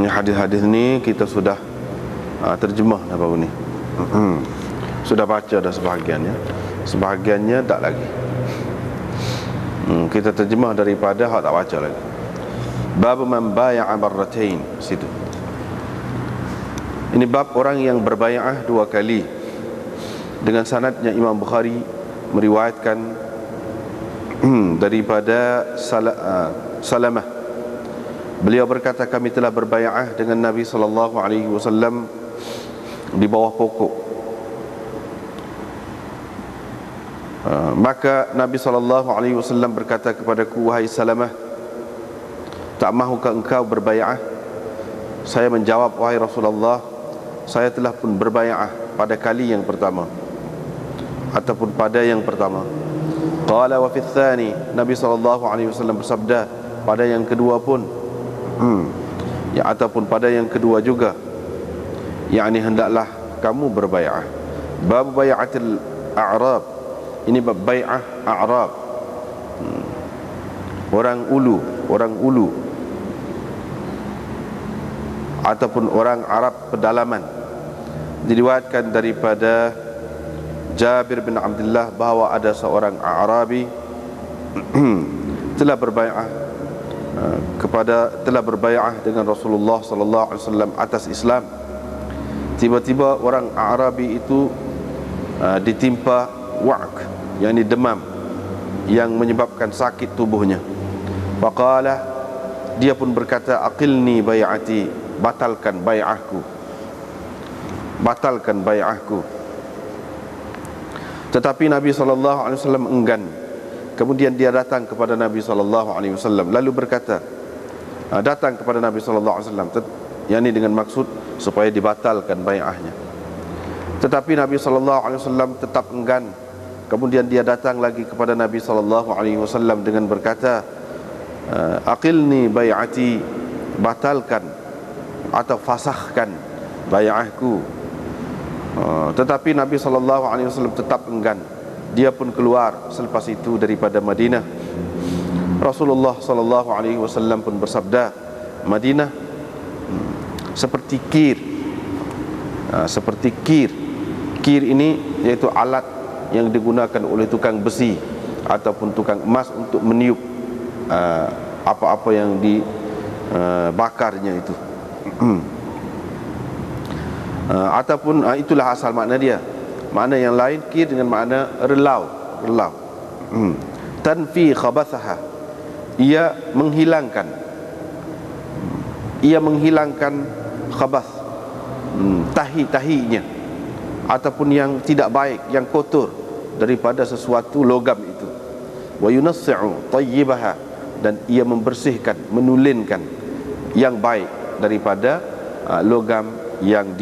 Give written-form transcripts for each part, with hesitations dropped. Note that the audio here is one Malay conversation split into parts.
Hadis-hadis ni kita sudah terjemah apa ni. Sudah baca dah sebahagiannya. Sebahagiannya tak lagi. Kita terjemah daripada hak tak baca lagi. Bab man bai'a marratain, situ. Ini bab orang yang berbai'ah dua kali. Dengan sanadnya Imam Bukhari meriwayatkan daripada Salamah. Beliau berkata, kami telah berbai'ah dengan Nabi sallallahu alaihi wasallam di bawah pokok. Maka Nabi sallallahu alaihi wasallam berkata kepadaku, wahai Salamah, tak mahukah engkau berbai'ah? Saya menjawab, wahai Rasulullah, saya telah pun berbai'ah pada kali yang pertama ataupun pada yang pertama. Qala wa fi tsani, Nabi sallallahu alaihi wasallam bersabda, pada yang kedua pun ya, ataupun pada yang kedua juga, yakni hendaklah kamu berbai'ah. Bab bai'atil a'rab, ini bab bai'ah a'rab, orang ulu ataupun orang Arab pedalaman. Diriwayatkan daripada Jabir bin Abdullah bahawa ada seorang Arabi telah berbai'ah dengan Rasulullah sallallahu alaihi wasallam atas Islam. Tiba-tiba orang Arabi itu ditimpa wa'k, yakni demam yang menyebabkan sakit tubuhnya. Faqala, dia pun berkata, aqilni bai'ati, batalkan bai'ahku. Tetapi Nabi sallallahu alaihi wasallam enggan. Kemudian dia datang kepada Nabi sallallahu alaihi wasallam lalu berkata, datang kepada Nabi sallallahu alaihi wasallam, yakni dengan maksud supaya dibatalkan bai'ahnya. Tetapi Nabi sallallahu alaihi wasallam tetap enggan. Kemudian dia datang lagi kepada Nabi sallallahu alaihi wasallam dengan berkata, aqilni bai'ati, batalkan atau fasahkan bai'ahku. Tetapi Nabi sallallahu alaihi wasallam tetap enggan. Dia pun keluar selepas itu daripada Madinah. Rasulullah sallallahu alaihi wasallam pun bersabda, Madinah seperti kir. Seperti kir. Kir ini iaitu alat yang digunakan oleh tukang besi ataupun tukang emas untuk meniup apa-apa yang dibakarnya itu. Ataupun itulah asal makna dia. Makna yang lain, kir dengan makna relau. Tanfi khabathaha, ia menghilangkan khabath, tahi-tahinya ataupun yang tidak baik, yang kotor daripada sesuatu logam itu. Wa yunassi'u tayyibaha, dan ia membersihkan, menulinkan yang baik daripada logam yang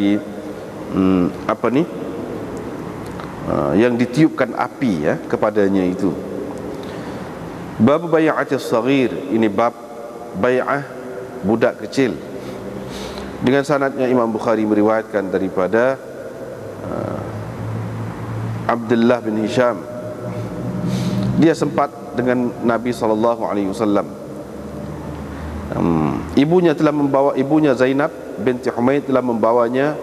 yang ditiupkan api kepadanya itu. Bab bai'atis saghir, ini bab bai'ah budak kecil. Dengan sanadnya Imam Bukhari meriwayatkan daripada Abdullah bin Hisham. Dia sempat dengan Nabi sallallahu alaihi wasallam. Ibunya Zainab binti Humaid telah membawanya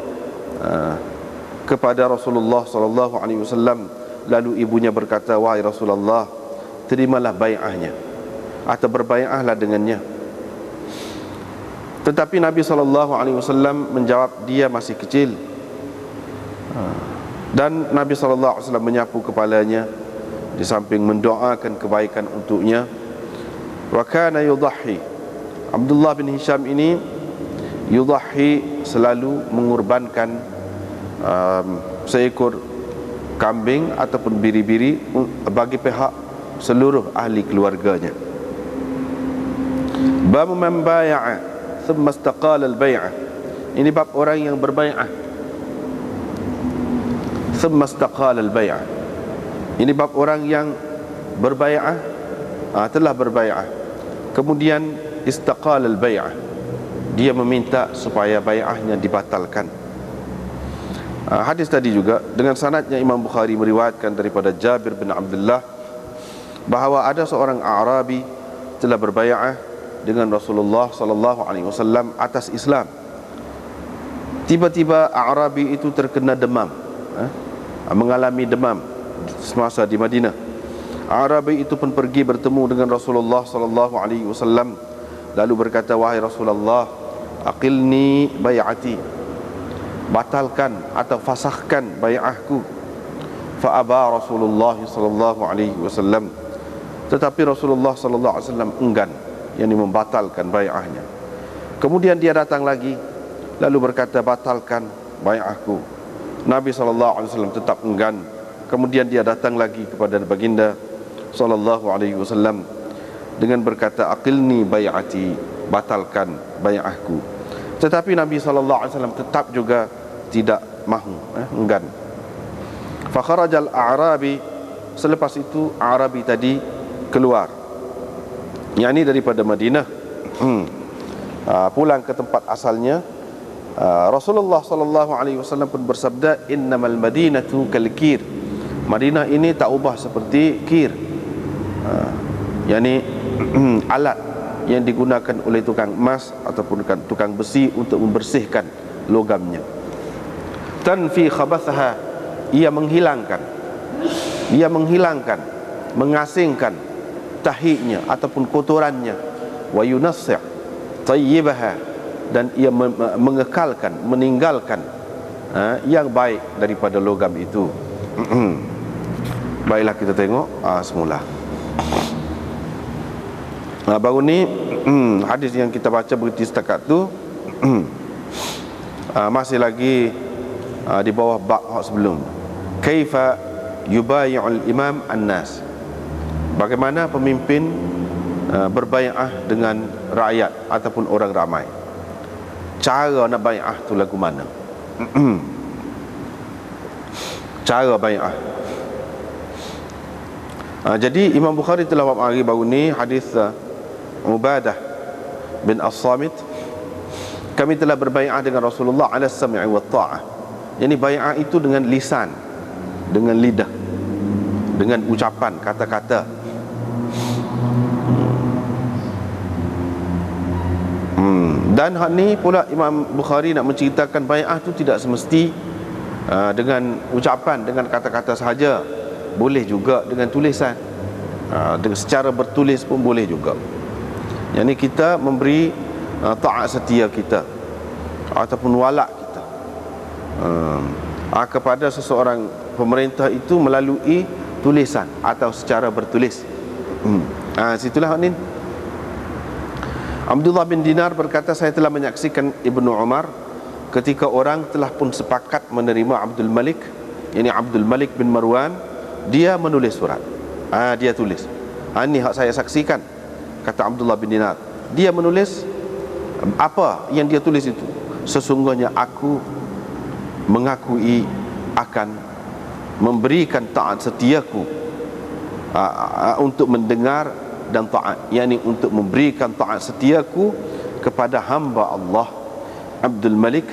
kepada Rasulullah sallallahu alaihi wasallam. Lalu ibunya berkata, wahai Rasulullah, terimalah bai'ahnya atau berbai'ahlah dengannya. Tetapi Nabi sallallahu alaihi wasallam menjawab, dia masih kecil. Dan Nabi sallallahu alaihi wasallam menyapu kepalanya di samping mendoakan kebaikan untuknya. Wa kana yudahhi, Abdullah bin Hisham ini yudahhi, selalu mengorbankan seekor kambing ataupun biri-biri bagi pihak seluruh ahli keluarganya. Bab man bai'a thumma istaqala al-bai'ah, ini bab orang yang berbai'ah thumma istaqala al-bai'ah. Ini bab orang yang berbai'ah, telah berbai'ah, kemudian istaqala al-bai'ah, dia meminta supaya bai'ahnya dibatalkan. Hadis tadi juga dengan sanadnya Imam Bukhari meriwayatkan daripada Jabir bin Abdullah bahawa ada seorang Arabi telah berbai'ah dengan Rasulullah sallallahu alaihi wasallam atas Islam. Tiba-tiba A'rabi itu terkena demam, mengalami demam semasa di Madinah. A'rabi itu pun pergi bertemu dengan Rasulullah sallallahu alaihi wasallam, lalu berkata, wahai Rasulullah, aqilni bai'ati, batalkan atau fasahkan bai'ahku. Fa aba Rasulullah sallallahu alaihi wasallam, tetapi Rasulullah sallallahu alaihi wasallam enggan, yakni membatalkan bai'ahnya. Kemudian dia datang lagi, lalu berkata, batalkan bai'ahku. Nabi sallallahu alaihi wasallam tetap enggan. Kemudian dia datang lagi kepada baginda sallallahu alaihi wasallam dengan berkata, aqilni bai'ati, batalkan bai'ahku. Tetapi Nabi sallallahu alaihi wasallam tetap juga tidak mahu, enggan. Fa kharajal a'rabi, selepas itu A'rabi tadi keluar, yakni daripada Madinah, pulang ke tempat asalnya. Rasulullah sallallahu alaihi wasallam pun bersabda, innamal madinatu kal kir, Madinah ini tak ubah seperti kir, yakni alat yang digunakan oleh tukang emas ataupun tukang besi untuk membersihkan logamnya. Tanfi khabathaha, ia menghilangkan, mengasingkan tahiknya ataupun kotorannya. Wa yunassi' tayyibaha, dan ia mengekalkan, meninggalkan yang baik daripada logam itu. Baiklah, kita tengok semula. Baru ni hadis yang kita baca berhenti setakat tu masih lagi di bawah bab sebelum. Kaifa yubayi'ul imam an-nas, bagaimana pemimpin berbai'ah dengan rakyat ataupun orang ramai. Cara nak bai'ah tu lagu mana? Cara bai'ah. Jadi Imam Bukhari telah mari baru ni hadis Ubadah bin As-Samit, kami telah berbai'ah dengan Rasulullah ala sam'i wa ta'ah. Yani bai'ah itu dengan lisan, dengan lidah, dengan ucapan, kata-kata. Dan hal ni pula Imam Bukhari nak menceritakan bai'ah itu tidak semesti dengan ucapan, dengan kata-kata sahaja. Boleh juga dengan tulisan, dengan secara bertulis pun boleh juga. Yang ni kita memberi taat setia kita ataupun walak kita kepada seseorang pemerintah itu melalui tulisan atau secara bertulis. Situlah ni. Abdullah bin Dinar berkata, saya telah menyaksikan Ibnu Umar ketika orang telah pun sepakat menerima Abdul Malik, yakni Abdul Malik bin Marwan, dia menulis surat. Dia tulis. Ini hak saya saksikan, kata Abdullah bin Dinar. Dia menulis apa yang dia tulis itu. Sesungguhnya aku mengakui akan memberikan taat setiaku untuk mendengar dan taat, yakni untuk memberikan taat setiaku kepada hamba Allah Abdul Malik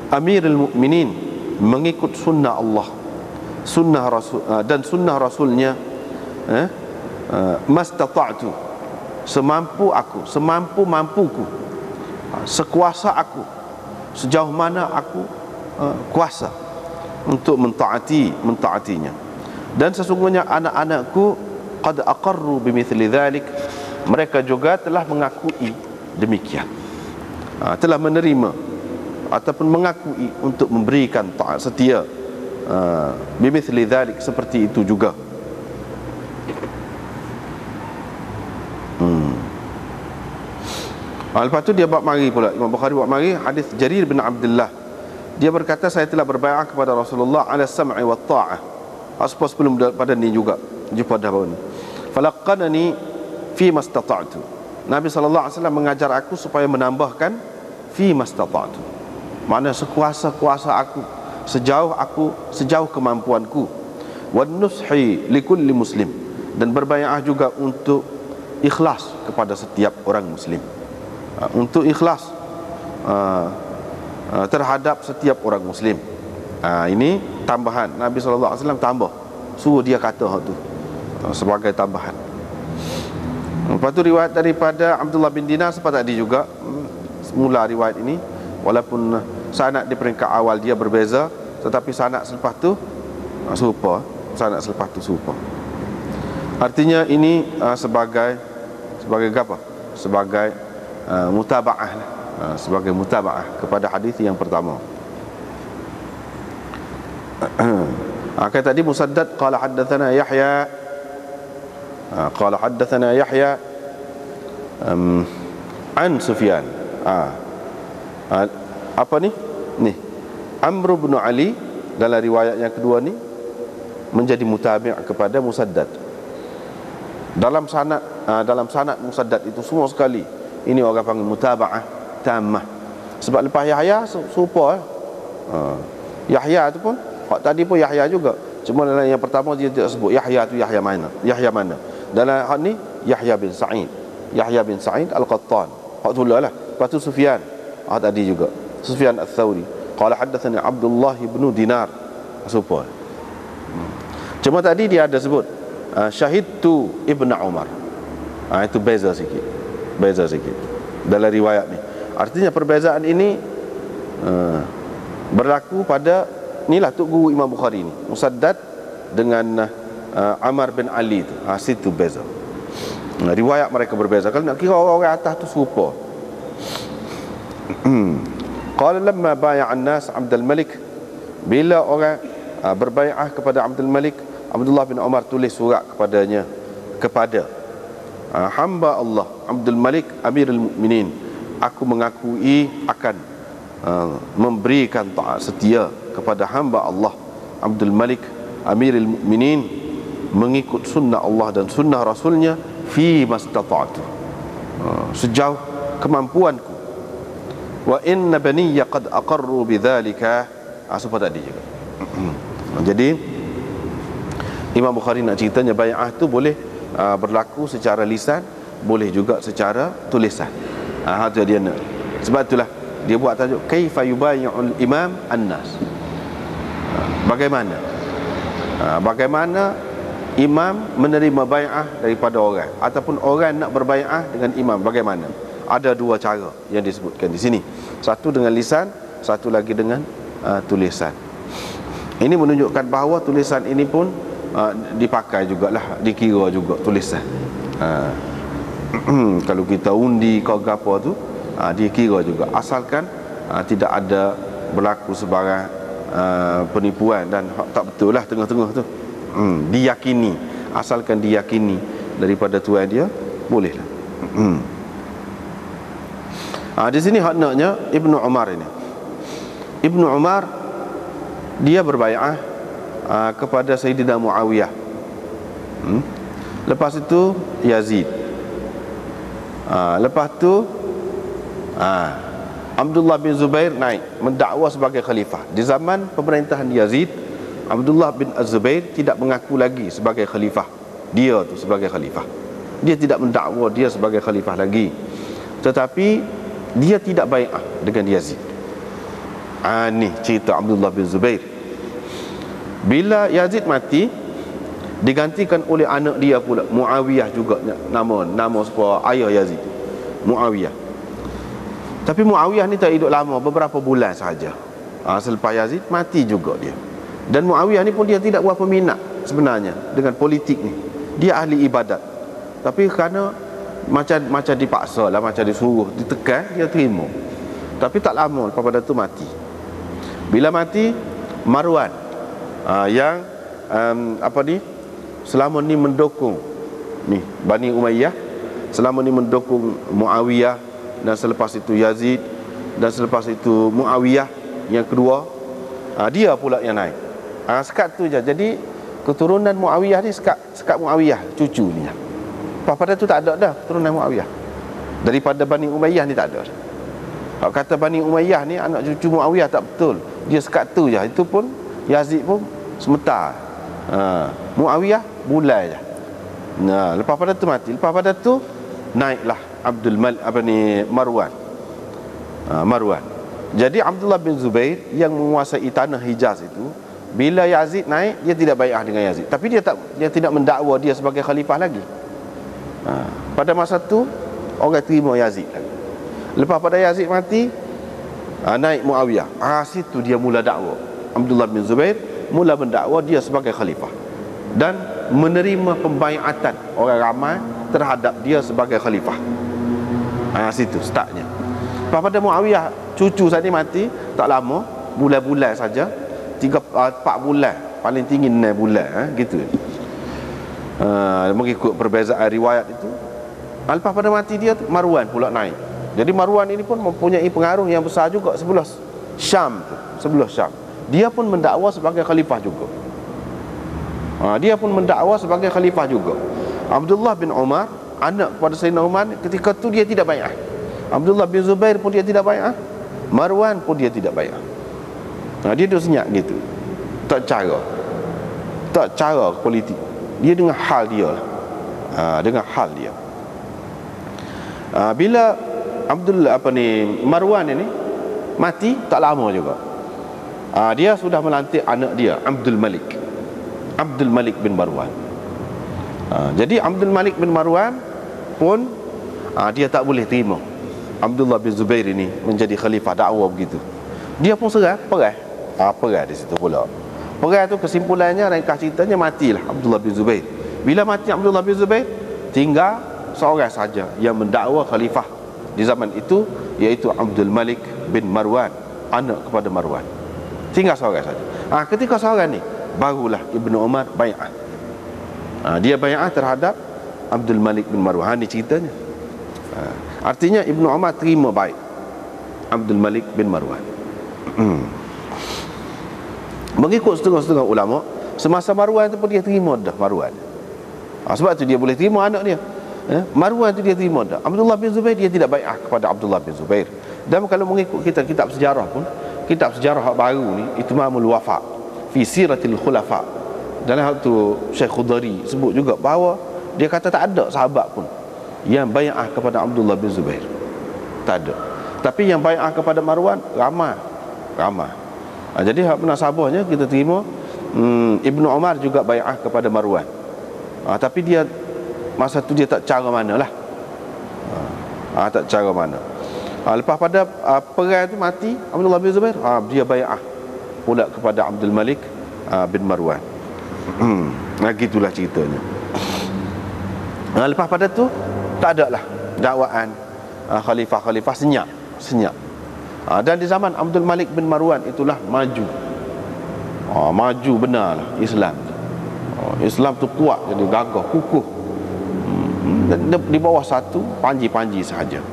Amirul Mukminin, mengikut sunnah Allah, sunnah Rasul dan sunnah Rasulnya, mastata'tu, semampu aku, semampu-mampuku, sekuasa aku, sejauh mana aku kuasa untuk mentaatinya. Dan sesungguhnya anak-anakku qad aqarru bimithli dhalik, mereka juga telah mengakui demikian, telah menerima ataupun mengakui untuk memberikan taat setia bimithli dhalik, seperti itu juga. Lepas tu dia buat mari pula, Imam Bukhari buat mari hadis Jarir bin Abdullah. Dia berkata, saya telah berbai'ah kepada Rasulullah ala sam'i wa ta'ah. Sebelum pada ni juga, jumpa dah baru ni. Falaqqanani fi mastata'tu, Nabi sallallahu alaihi wasallam mengajar aku supaya menambahkan fi mastata'tu, makna sekuasa-kuasa aku, sejauh kemampuanku. Wan nushi likulli muslim, dan berbai'ah juga untuk ikhlas kepada setiap orang muslim, untuk ikhlas terhadap setiap orang muslim. Ini tambahan Nabi sallallahu alaihi wasallam, tambah, suruh dia kata hak tu sebagai tambahan. Lepas tu riwayat daripada Abdullah bin Dinar seperti tadi juga, mula riwayat ini, walaupun sanad di peringkat awal dia berbeza, tetapi sanad selepas tu serupa. Sanad selepas tu serupa. Artinya ini sebagai apa? Sebagai mutaba'ah lah. Sebagai mutaba'ah kepada hadis yang pertama. Kata tadi Musaddad qala haddatsana Yahya, qala haddatsana Yahya an Sufyan. Apa ni? Ni Amr bin Ali dalam riwayat yang kedua ni menjadi mutabi' kepada Musaddad. Dalam sanad Musaddad itu semua sekali ini orang panggil mutaba'ah tammah. Sebab lepas Yahya serupa Yahya tu pun hak tadi pun Yahya juga. Cuma dalam yang pertama dia tidak sebut Yahya tu Yahya mana. Yahya mana. Dalam hak ni Yahya bin Sa'id. Yahya bin Sa'id Al-Qattan. Hak tu lah. Lepas tu Sufyan. Hak tadi juga. Sufyan Ats-Tsauri. Qala haddatsani Abdullah bin Dinar. Serupa. Cuma tadi dia ada sebut syahidtu Ibnu Umar. Itu beza sikit. Beza sikit dalam riwayat ni. Artinya perbezaan ini berlaku pada inilah Tok Guru Imam Bukhari ni, Musaddad dengan Amr bin Ali tu. Situ beza. Riwayat mereka berbeza. Kalau nak kira orang-orang atas tu serupa. Qala lamma bai'a an-nas Abdul Malik, bila orang berbai'ah kepada Abdul Malik, Abdullah bin Umar tulis surat kepada hamba Allah Abdul Malik Amirul Mukminin, aku mengakui akan memberikan taat setia kepada hamba Allah Abdul Malik Amirul Mukminin, mengikut sunnah Allah dan sunnah Rasulnya fi mastata'tu, sejauh kemampuanku. Wa inna baniyya qad aqarru bidzalika, seperti tadi juga. Jadi Imam Bukhari nak ceritanya bai'ah tu boleh berlaku secara lisan, boleh juga secara tulisan. Itu dia nak. Sebab itulah dia buat tajuk kaifa yubayyi'ul imam an-nas. Bagaimana imam menerima bai'ah daripada orang, ataupun orang nak berbai'ah dengan imam, bagaimana? Ada dua cara yang disebutkan di sini. Satu dengan lisan, satu lagi dengan tulisan. Ini menunjukkan bahawa tulisan ini pun dipakai jugalah, dikira juga tulisan. Kalau kita undi kau gapo tu, dikira juga, asalkan tidak ada berlaku sebarang penipuan dan tak betul lah tengah-tengah tu. Diyakini, asalkan diyakini daripada tuan dia, bolehlah. Di sini haknya Ibnu Umar ini. Ibnu Umar dia berbai'ah kepada Sayyidina Muawiyah. Lepas itu Yazid. Lepas tu Abdullah bin Zubair naik mendakwa sebagai khalifah. Di zaman pemerintahan Yazid, Abdullah bin Az-Zubair tidak mengaku lagi sebagai khalifah. Dia tu sebagai khalifah. Dia tidak mendakwa dia sebagai khalifah lagi. Tetapi dia tidak bai'ah dengan Yazid. Ni cerita Abdullah bin Zubair. Bila Yazid mati, digantikan oleh anak dia pula, Muawiyah juga nama supaya ayah Yazid, Muawiyah. Tapi Muawiyah ni tak hidup lama, beberapa bulan sahaja. Selepas Yazid mati juga dia. Dan Muawiyah ni pun dia tidak berapa minat sebenarnya dengan politik ni. Dia ahli ibadat, tapi kerana macam dipaksa lah, macam disuruh, ditekan, dia terima. Tapi tak lama lepas pada tu mati. Bila mati, Marwan yang selama ni mendukung ni Bani Umayyah, selama ni mendukung Muawiyah, dan selepas itu Yazid, dan selepas itu Muawiyah yang kedua, dia pula yang naik. Sekat tu je. Jadi keturunan Muawiyah ni sekat Muawiyah, cucu ni. Pada tu tak ada dah keturunan Muawiyah. Daripada Bani Umayyah ni tak ada. Kalau kata Bani Umayyah ni anak cucu Muawiyah, tak betul. Dia sekat tu je. Itu pun Yazid pun semetar. Muawiyah bulai je. Lepas pada tu mati. Lepas pada tu naiklah Marwan. Marwan. Jadi Abdullah bin Zubair yang menguasai tanah Hijaz itu, bila Yazid naik, dia tidak bai'ah dengan Yazid. Tapi dia tidak mendakwa dia sebagai khalifah lagi. Pada masa tu orang terima Yazid. Lepas pada Yazid mati, naik Muawiyah. Situ dia mula dakwa. Abdullah bin Zubair mula mendakwa dia sebagai khalifah dan menerima pembaiatan orang ramai terhadap dia sebagai khalifah. Situ startnya. Lepas pada Muawiyah cucu saja mati, tak lama, bulan-bulan saja, 4 bulan, paling tinggi 6 bulan, gitu. Mengikut perbezaan riwayat itu. Lepas pada mati dia, Marwan pula naik. Jadi Marwan ini pun mempunyai pengaruh yang besar juga sebelah Syam tu, sebelah Syam. Dia pun mendakwa sebagai khalifah juga. Dia pun mendakwa sebagai khalifah juga. Abdullah bin Umar, anak kepada Sayyidina Umar, ketika tu dia tidak bai'ah. Abdullah bin Zubair pun dia tidak bai'ah. Marwan pun dia tidak bai'ah. Dia duduk senyap gitu. Tak cara politik. Dia dengan hal dia lah. Dengan hal dia. Bila Marwan ini mati, tak lama juga, dia sudah melantik anak dia, Abdul Malik bin Marwan. Jadi Abdul Malik bin Marwan pun dia tak boleh terima Abdullah bin Zubair ini menjadi khalifah, dakwa begitu. Dia pun perang di situ pula. Perang tu kesimpulannya, ringkas ceritanya, matilah Abdullah bin Zubair. Bila mati Abdullah bin Zubair, tinggal seorang saja yang mendakwa khalifah di zaman itu, iaitu Abdul Malik bin Marwan, anak kepada Marwan. Tinggal seorang saja. Ketika seorang ni, barulah Ibnu Umar bai'ah. Dia bai'ah terhadap Abdul Malik bin Marwan. Ni ceritanya. Artinya Ibnu Umar terima baik Abdul Malik bin Marwan. Mengikut setengah-setengah ulama, semasa Marwan tu pun dia terima dah Marwan. Sebab tu dia boleh terima anak dia. Marwan tu dia terima dah. Abdullah bin Zubair dia tidak bai'ah kepada Abdullah bin Zubair. Dan kalau mengikut kita kitab sejarah pun, kitab sejarah baru ni, Itmamul Wafa fi Siratil Khulafa, dalam hal tu Syekh Khudari sebut juga bahawa dia kata tak ada sahabat pun yang bai'ah kepada Abdullah bin Zubair. Tak ada. Tapi yang bai'ah kepada Marwan ramai. Jadi hak munasabahnya kita terima, Ibnu Umar juga bai'ah kepada Marwan. Tapi dia masa tu dia tak cara mana lah. Tak cara mana. Lepas pada perang tu mati Abdullah bin Zubair, dia bai'ah pula kepada Abdul Malik bin Marwan. Gitulah ceritanya. Lepas pada tu tak ada lah dakwaan khalifah-khalifah, senyap. Dan di zaman Abdul Malik bin Marwan itulah maju. Maju benarlah Islam. Islam tu kuat, jadi gagah, kukuh. Di bawah satu panji-panji sahaja.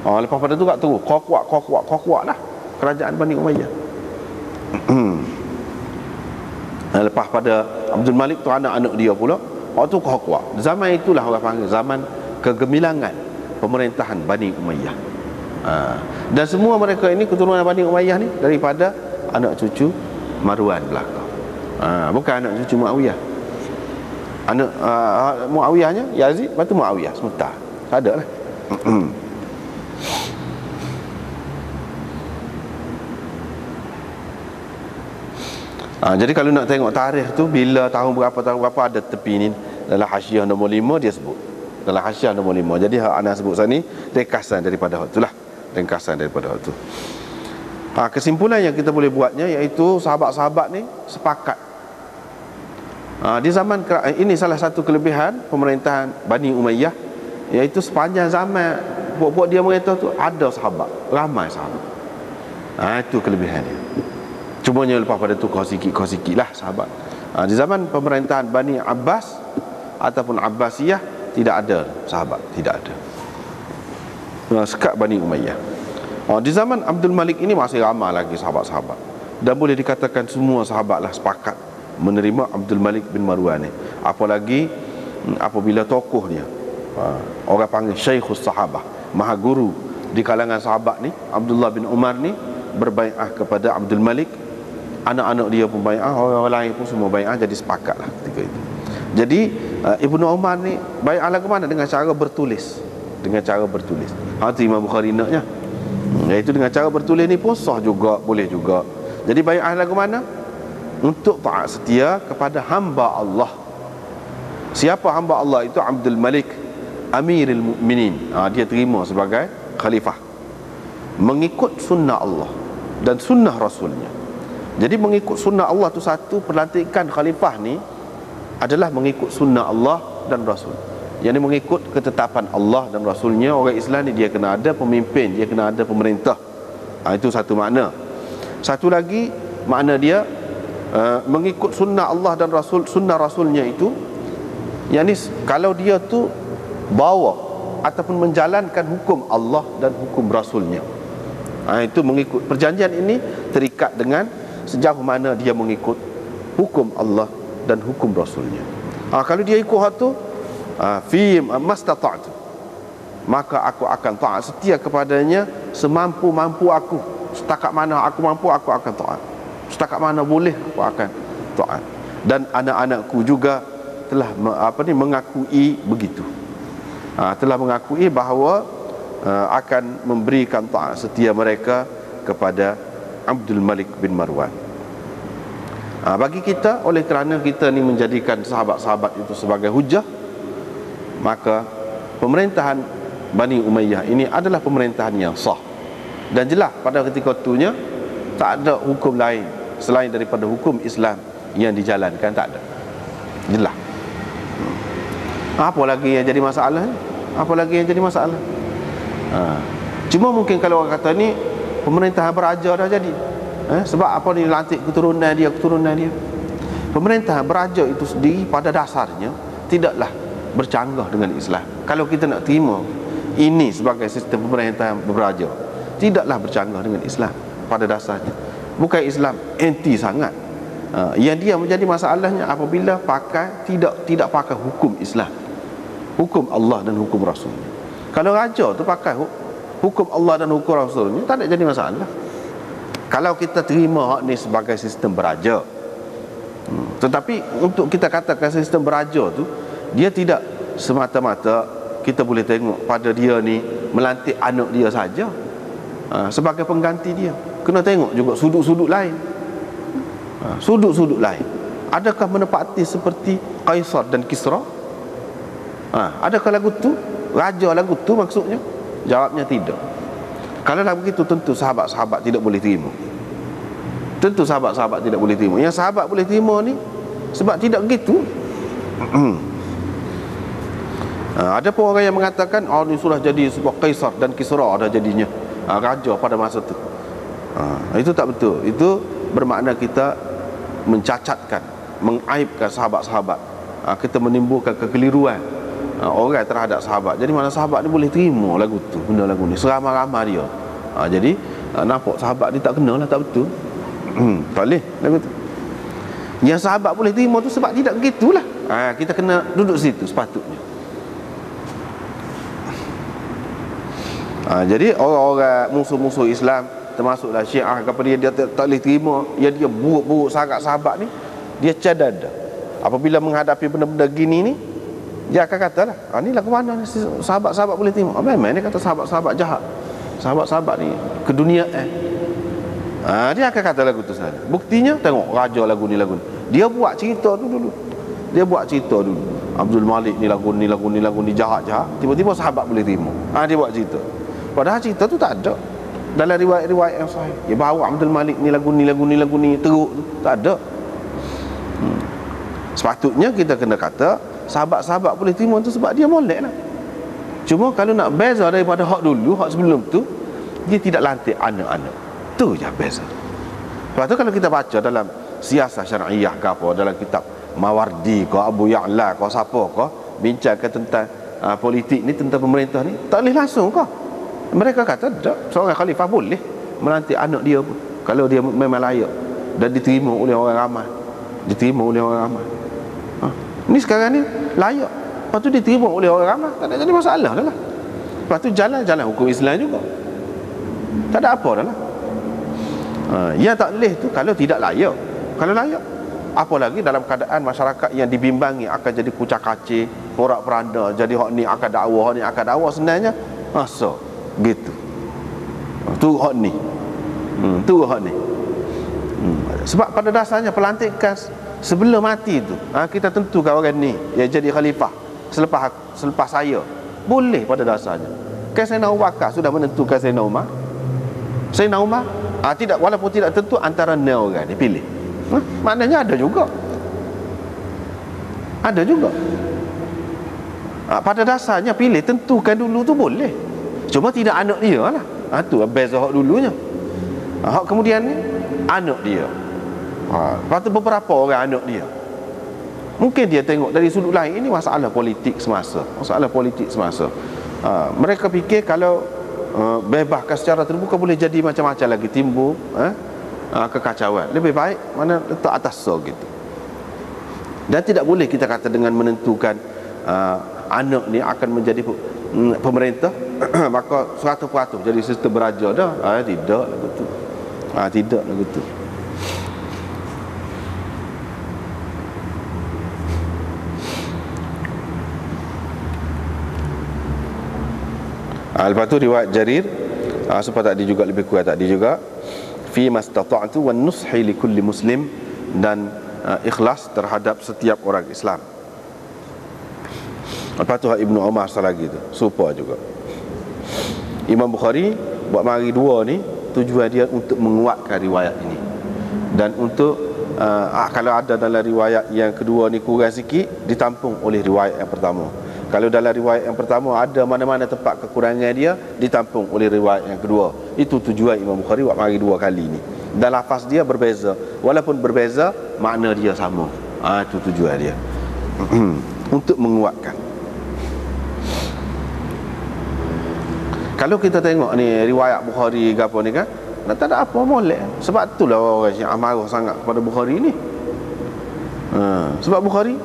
Lepas pada tu tak terus kuat lah kerajaan Bani Umayyah. Lepas pada Abdul Malik tu, anak-anak dia pula waktu kuat. Zaman itulah orang panggil zaman kegemilangan pemerintahan Bani Umayyah. Dan semua mereka ini keturunan Bani Umayyah ni daripada anak cucu Marwan belaka. Bukan anak cucu Muawiyah. Anak Muawiyahnya Yazid, lepas tu Muawiyah sementara. Tak ada lah. Jadi kalau nak tengok tarikh tu, bila tahun berapa ada tepi ni dalam Hasyiah nombor 5 dia sebut. Dalam Hasyiah nombor 5. Jadi hak ana sebut sini ringkasan daripada hak itulah. Ringkasan daripada hak tu. Kesimpulan yang kita boleh buatnya iaitu sahabat-sahabat ni sepakat. Di zaman ini salah satu kelebihan pemerintahan Bani Umayyah, iaitu sepanjang zaman buat dia merintah tu ada sahabat, ramai sahabat. Itu kelebihannya. Cumanya lepas pada tu kau sikit lah sahabat. Di zaman pemerintahan Bani Abbas ataupun Abbasiyah tidak ada sahabat, tidak ada. Sekat Bani Umayyah. Di zaman Abdul Malik ini masih ramai lagi sahabat-sahabat. Dan boleh dikatakan semua sahabatlah sepakat menerima Abdul Malik bin Marwan ni. Apalagi apabila tokohnya, orang panggil Syekhus Sahabah, maha guru di kalangan sahabat ni, Abdullah bin Umar ni berbai'ah kepada Abdul Malik. Anak-anak dia pun bai'ah, orang lain pun semua bai'ah, jadi sepakatlah ketika itu. Jadi Ibnu Umar ni bai'ah lagu mana? Dengan cara bertulis. Dengan cara bertulis. Itu Imam Bukhari naknya. Iaitu dengan cara bertulis ni pun sah juga, boleh juga. Jadi bai'ah lagu mana? Untuk taat setia kepada hamba Allah. Siapa hamba Allah itu? Abdul Malik Amirul Mukminin. Dia terima sebagai khalifah, mengikut sunnah Allah dan sunnah Rasulnya. Jadi mengikut sunnah Allah tu satu, pelantikan khalifah ni adalah mengikut sunnah Allah dan Rasul. Yang mengikut ketetapan Allah dan Rasulnya. Orang Islam ni dia kena ada pemimpin, dia kena ada pemerintah. Itu satu makna. Satu lagi makna dia mengikut sunnah Allah dan Rasul, sunnah Rasulnya itu, yakni kalau dia tu bawa ataupun menjalankan hukum Allah dan hukum Rasulnya. Itu mengikut. Perjanjian ini terikat dengan sejauh mana dia mengikut hukum Allah dan hukum Rasulnya. Kalau dia ikut hak tu, fi mastata'tu, maka aku akan taat setia kepadanya semampu-mampu aku. Setakat mana aku mampu, aku akan taat. Setakat mana boleh, aku akan taat. Dan anak-anakku juga telah mengakui begitu. Telah mengakui bahawa akan memberikan taat setia mereka kepada Abdul Malik bin Marwan. Bagi kita, oleh kerana kita ni menjadikan sahabat-sahabat itu sebagai hujah, maka pemerintahan Bani Umayyah ini adalah pemerintahan yang sah. Dan jelas pada ketika itunya tak ada hukum lain selain daripada hukum Islam yang dijalankan, tak ada. Jelas. Apa lagi yang jadi masalah? Apa lagi yang jadi masalah? Cuma mungkin kalau orang kata ni pemerintahan beraja dah jadi. Sebab apa ni, lantik keturunan dia. Pemerintahan beraja itu sendiri pada dasarnya tidaklah bercanggah dengan Islam. Kalau kita nak terima ini sebagai sistem pemerintahan beraja, tidaklah bercanggah dengan Islam pada dasarnya. Bukan Islam anti sangat. Yang dia menjadi masalahnya apabila tidak pakai hukum Islam, hukum Allah dan hukum Rasulnya. Kalau raja tu pakai hukum Allah dan hukum Rasulnya, tak ada jadi masalah. Kalau kita terima hak ni sebagai sistem beraja. Tetapi untuk kita katakan sistem beraja tu, dia tidak semata-mata kita boleh tengok pada dia ni melantik anak dia saja sebagai pengganti dia. Kena tengok juga sudut-sudut lain. Sudut-sudut lain. Adakah menepati seperti Kaisar dan Kisra? Adakah lagu tu raja lagu tu maksudnya? Jawabnya tidak. Kalau lah begitu, tentu sahabat-sahabat tidak boleh terima. Tentu sahabat-sahabat tidak boleh terima. Yang sahabat boleh terima ni sebab tidak begitu. Ada pun orang yang mengatakan ni sudah jadi sebuah Kaisar dan Kisra dah jadinya raja pada masa itu. Itu tak betul. Itu bermakna kita mencacatkan, mengaibkan sahabat-sahabat. Kita menimbulkan kekeliruan orang terhadap sahabat. Jadi mana sahabat ni boleh terima lagu tu, benda lagu ni seramai-ramai dia. Jadi nampak sahabat ni tak kenal lah, tak betul. Tak boleh lagu tu. Yang sahabat boleh terima tu sebab tidak begitulah. Kita kena duduk situ sepatutnya. Jadi orang-orang musuh-musuh Islam, termasuklah Syiah, kepada dia tak boleh terima, dia buruk-buruk sangat sahabat ni, dia cadada. Apabila menghadapi benda-benda gini ni, dia akan katalah, ni lagu mana ni sahabat-sahabat boleh terima. Memang dia kata sahabat-sahabat jahat, sahabat-sahabat ni keduniaan. Dia akan kata lagu tu saja. Buktinya tengok raja lagu ni. Dia buat cerita tu dulu. Abdul Malik ni lagu ni jahat-jahat. Tiba-tiba sahabat boleh terima. Dia buat cerita. Padahal cerita tu tak ada dalam riwayat-riwayat yang sahih. Dia bawa Abdul Malik ni lagu ni teruk tu, tak ada. Sepatutnya kita kena kata sahabat-sahabat boleh terima tu sebab dia molek lah. Cuma kalau nak beza daripada hak dulu, hak sebelum tu, dia tidak lantik anak-anak. Tu je beza. Sebab tu kalau kita baca dalam Siasah Syar'iyah ke apa, dalam kitab Mawardi ke Abu Ya'la ke siapa ke, bincangkan tentang politik ni, tentang pemerintah ni, tak boleh langsung ke. Mereka kata tak, seorang khalifah boleh melantik anak dia pun kalau dia memang layak dan diterima oleh orang ramai. Ni sekarang ni layak, lepas tu diterima oleh orang ramai, tak ada jadi masalah dah lah. Lepas tu jalan hukum Islam juga, tak ada apa dah lah. Yang tak boleh tu kalau tidak layak. Kalau layak, apa lagi dalam keadaan masyarakat yang dibimbangi akan jadi kucak-kacir, porak-peranda, jadi hak ni akan dakwa, sebenarnya gitu. Tu hak ni. Sebab pada dasarnya pelantikan sebelum mati tu, kita tentukan orang ni yang jadi khalifah selepas saya. Boleh pada dasarnya. Kan Sayyidina Abu Bakar sudah menentukan Sayyidina Umar. Sayyidina Umar tidak, walaupun tidak tentu antara ni orang ni pilih. Maknanya ada juga. Ada juga. Pada dasarnya pilih, tentukan dulu tu boleh. Cuma tidak anak dia lah. Tu beza hak dulunya. Hak kemudian ni anak dia. Lepas tu beberapa orang anak dia. Mungkin dia tengok dari sudut lain, ini masalah politik semasa. Masalah politik semasa. Mereka fikir kalau bebaskan secara terbuka boleh jadi macam-macam lagi timbul kekacauan. Lebih baik mana letak atas gitu. Dan tidak boleh kita kata dengan menentukan anak ni akan menjadi pemerintah maka 100% jadi sistem beraja dah. Tidak lah betul. Tidak lah betul. Lepas tu riwayat Jarir supaya tadi juga lebih kuat tadi juga fi mastata'tu wan nushi li kulli muslim, dan ikhlas terhadap setiap orang Islam. Lepas tu Ibnu Umar lagi tu serupa juga. Imam Bukhari buat mari dua ni tujuan dia untuk menguatkan riwayat ini, dan untuk kalau ada dalam riwayat yang kedua ni kurang sikit, ditampung oleh riwayat yang pertama. Kalau dalam riwayat yang pertama ada mana-mana tempat kekurangan dia, ditampung oleh riwayat yang kedua. Itu tujuan Imam Bukhari buat mari dua kali ni. Dan lafaz dia berbeza, walaupun berbeza makna dia sama. Itu tujuan dia. Untuk menguatkan. Kalau kita tengok ni riwayat Bukhari ke apa ni kan, tak ada apa molek. Sebab itulah orang yang marah sangat kepada Bukhari ni. Sebab Bukhari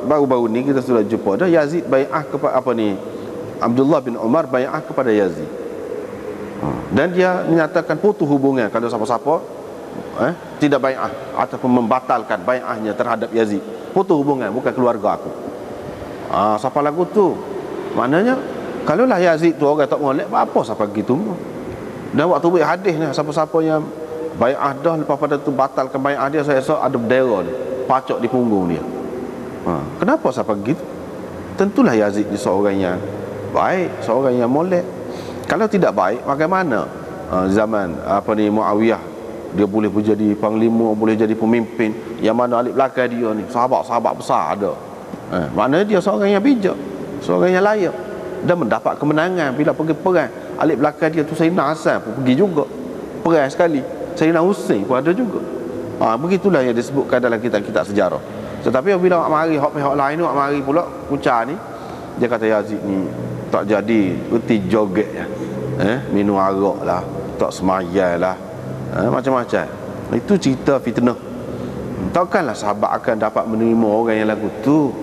baru-baru ni kita sudah jumpa dah Yazid bai'ah kepada apa ni, Abdullah bin Umar bai'ah kepada Yazid. Dan dia menyatakan putus hubungan kalau siapa-siapa tidak bai'ah ataupun membatalkan bai'ahnya terhadap Yazid. Putus hubungan, bukan keluarga aku. Siapa lagu tu? Maknanya kalaulah Yazid tu orang tak molek, apa siapa gitu. Dan waktu buat hadis ni, siapa-siapa yang bai'ah dah lepas pada tu batalkan bai'ah dia, saya esok ada bendera ni pacok di punggung dia. Kenapa siapa gitu? Tentulah Yazid ni seorang yang baik, seorang yang molek. Kalau tidak baik, bagaimana zaman Muawiyah dia boleh menjadi panglima, boleh jadi pemimpin, yang mana alik belakang dia ni sahabat-sahabat besar ada. Maknanya dia seorang yang bijak, seorang yang layak, dan mendapat kemenangan bila pergi perang. Alik belakang dia tu Sayyidina Hasan pun pergi juga perang sekali, Sayyidina Husain pun ada juga. Begitulah yang disebutkan dalam kitab-kitab sejarah. Tetapi bila mari pihak lain ni mari pula ucar ni, dia kata Yazid ni tak jadi reti joget minum arak lah, tak semayal lah, macam-macam. Itu cerita fitnah. Takkanlah sahabat akan dapat menerima orang yang lagu tu.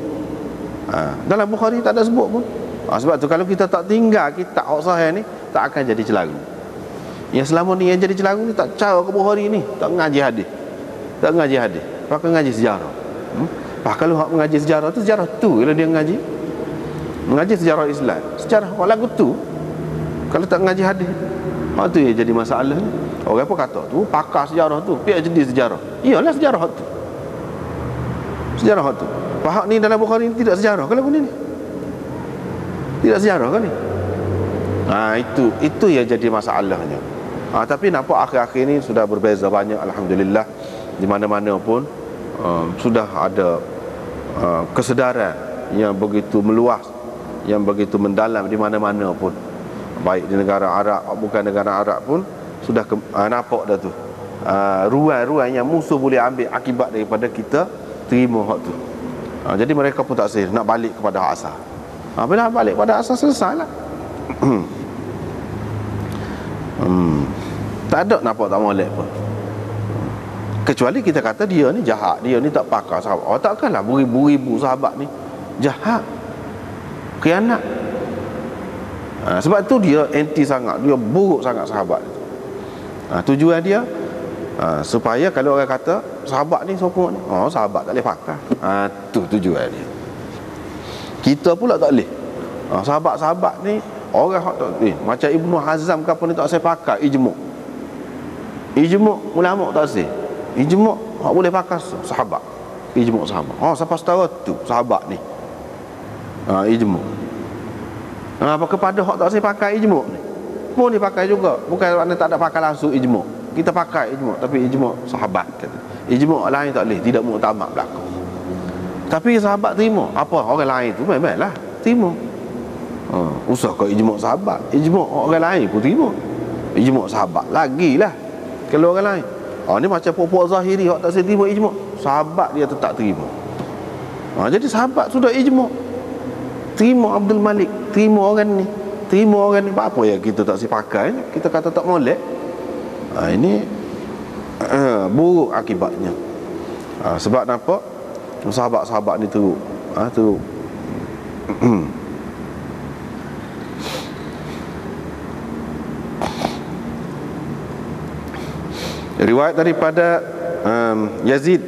Dalam Bukhari tak ada sebut pun. Sebab tu kalau kita tak tinggal kitab sahih ni, tak akan jadi celaru. Yang selama ni yang jadi celaru ni tak cara ke Bukhari ni, tak ngaji hadis. Tak ngaji hadis, pakai ngaji sejarah. Kalau hak mengaji sejarah tu bila dia mengaji sejarah Islam, sejarah lagu tu. Kalau tak mengaji hadis, hak tu yang jadi masalah ni. Orang pun kata tu pakar sejarah tu, PhD sejarah. Iyalah sejarah hak tu. Sejarah hak tu. Hak ni dalam Bukhari ni tidak sejarah kalau ni. Tidak sejarah kan ni. Itu yang jadi masalahnya. Tapi nampak akhir-akhir ni sudah berbeza banyak, alhamdulillah. Di mana-mana pun sudah ada kesedaran yang begitu meluas, yang begitu mendalam di mana-mana pun. Baik di negara Arab, bukan negara Arab pun sudah nampak dah tu. Ruang-ruang yang musuh boleh ambil akibat daripada kita terima hak tu. Jadi mereka pun tak sih nak balik kepada hak asal. Bila balik pada asal selesailah. Tak ada nampak tak molek pun. Kecuali kita kata dia ni jahat, dia ni tak pakar sahabat. Takkanlah beribu-ribu sahabat ni jahat, khianat. Sebab tu dia anti sangat, dia buruk sangat sahabat itu. Tujuan dia supaya kalau orang kata sahabat ni sokong ni, sahabat tak boleh pakar. Tu tujuan dia. Kita pula tak boleh. Sahabat-sahabat ni orang hak tak macam Ibnu Hazm ke apa ni tak saya pakar ijma'. Ijma' ulama tak sih. Ijma' hak boleh pakar sahabat. Ijma' sahabat. Siapa setara tu sahabat ni. Ijma'. Apa kepada hak tak saya pakai ijma' ni. Pun ni pakai juga. Bukan makna tak ada pakai langsung ijma'. Kita pakai ijma', tapi ijma' sahabat kata. Ijma' lain tak boleh, tidak muktamad berlaku. Tapi sahabat terima. Apa orang lain tu baik-baiklah terima. Usah kau ijma' sahabat. Ijma' orang lain pun terima. Ijma' sahabat lagilah kalau orang lain. Ni macam puak-puak zahiri hak tak saya terima ijma'. Sahabat dia tetap terima. Jadi sahabat sudah ijma'. Terima Abdul Malik, terima orang ni, terima orang ni. Apa ya kita tak pakai, kita kata tak molek. Ini buruk akibatnya. Sebab nampak sahabat-sahabat ni teruk. Teruk. Riwayat daripada Yazid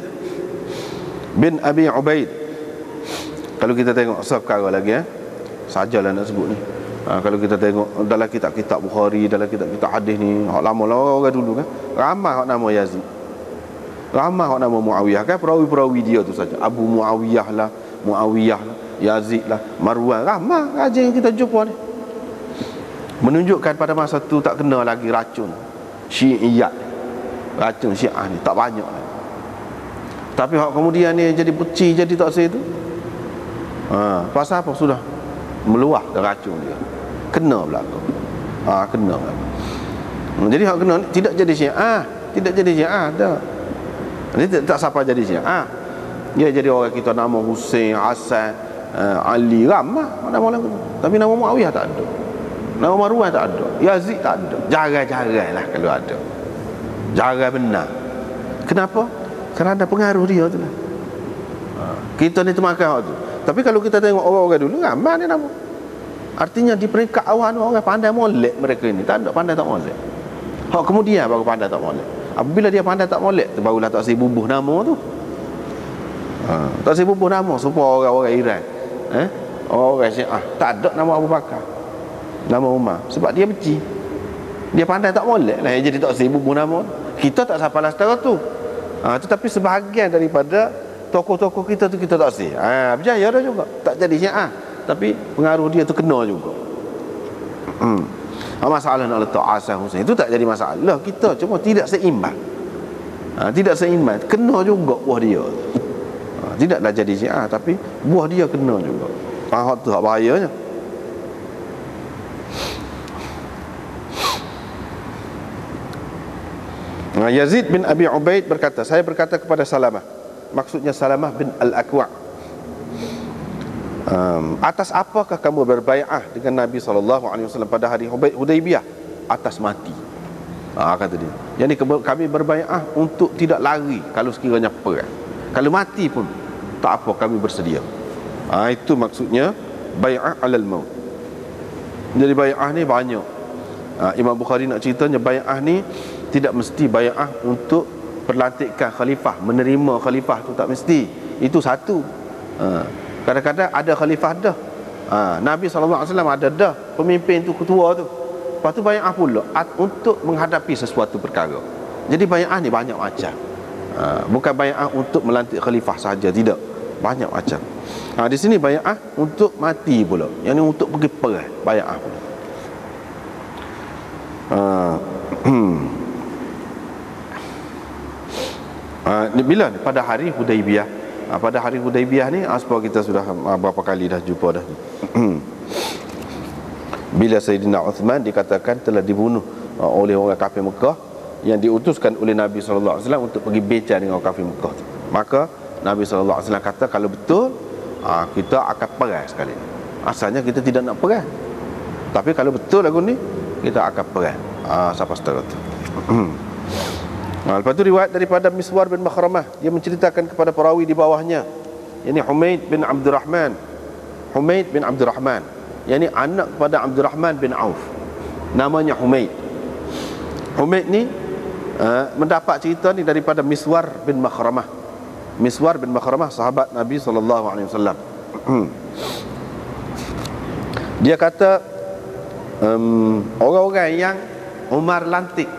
bin Abi Ubaid. Kalau kita tengok sekarang lagi sajalah nak sebut ni. Kalau kita tengok dalam kitab-kitab Bukhari, dalam kitab-kitab hadis ni, hak lama-lama orang dulu kan, ramai hak nama Yazid. Ramai hak nama Muawiyah kan, perawi-perawi dia tu saja. Abu Muawiyah lah, Yazid lah, Marwan, ramai raja yang kita jumpa ni. Menunjukkan pada masa tu tak kena lagi racun Syiiyat. Racun Syiah ni tak banyak lagi. Tapi hak kemudian ni jadi peci, jadi tak sah tu. Pasal apa? Sudah meluah ke racun dia, kena berlaku. Kena berlaku. Jadi hak kena tidak jadi Syiah, tidak jadi Syiah dah. Jadi tak siapa jadi Syiah. Dia jadi orang kita nama Husain, Hasan, Ali, ramah nama orang. Tapi nama Muawiyah tak ada. Nama Marwan tak ada. Yazid tak ada. Jarang-jarang lah kalau ada. Jarang benar. Kenapa? Kerana ada pengaruh dia tu lah. Kita ni termakan hak tu. Tapi kalau kita tengok orang-orang dulu, ramai ni nama. Artinya di peringkat awal orang pandai molek mereka ni. Tak ada pandai tak molek. Hak kemudian baru pandai tak molek. Apabila dia pandai tak molek, barulah tak si bubuh nama tu. Tak si bubuh nama supaya orang-orang Iran, orang-orang Syiah tak ada nama Abu Bakar, nama Umar. Sebab dia benci. Dia pandai tak molek lah, jadi tak si bubuh nama. Kita tak sapalah setara tu. Tetapi sebahagian daripada tokoh-tokoh kita tu kita tak sih. Berjaya dah juga. Tak jadi Syiah, tapi pengaruh dia tu kena juga. Masalah nak letak Hasan Husain itu tak jadi masalah. Kita cuma tidak seimbang. Tidak seimbang. Kena juga buah dia. Tidaklah jadi Syiah, tapi buah dia kena juga. Hak tu hak bahayanya. Yazid bin Abi Ubaid berkata, saya berkata kepada Salamah, maksudnya Salamah bin Al-Akwa', atas apakah kamu berbai'ah dengan Nabi SAW pada hari Hudaybiyah? Atas mati. Kata dia. Jadi kami berbai'ah untuk tidak lari kalau sekiranya perang. Kalau mati pun tak apa, kami bersedia. Itu maksudnya bai'ah alal maut. Jadi bai'ah ni banyak. Imam Bukhari nak ceritanya bai'ah ni tidak mesti bai'ah untuk perlantikan khalifah, menerima khalifah tu tak mesti. Itu satu. Kadang-kadang ada khalifah dah. Nabi SAW ada dah, pemimpin tu, ketua tu. Lepas tu bai'ah pula untuk menghadapi sesuatu perkara. Jadi bai'ah ni banyak macam. Bukan bai'ah untuk melantik khalifah saja, tidak. Banyak macam. Di sini bai'ah untuk mati pula. Yang ni untuk pergi perang, bai'ah pula. Bila ni? Pada hari Hudaybiyah. Pada hari Hudaybiyah ni sebab kita sudah berapa kali dah jumpa dah. Bila Sayyidina Uthman dikatakan telah dibunuh oleh orang kafir Mekah yang diutuskan oleh Nabi SAW untuk pergi beca dengan orang kafir Mekah tu. Maka Nabi SAW kata kalau betul kita akan perang sekali. Asalnya kita tidak nak perang, tapi kalau betul lagu ni kita akan perang. Siapa setara tu. Lepas tu riwayat daripada Miswar bin Makhramah, dia menceritakan kepada perawi di bawahnya, yakni Humaid bin Abdurrahman. Humaid bin Abdurrahman, yakni anak kepada Abdurrahman bin Auf. Namanya Humaid. Humaid ni mendapat cerita ni daripada Miswar bin Makhramah. Miswar bin Makhramah sahabat Nabi SAW. Dia kata orang-orang yang Umar lantik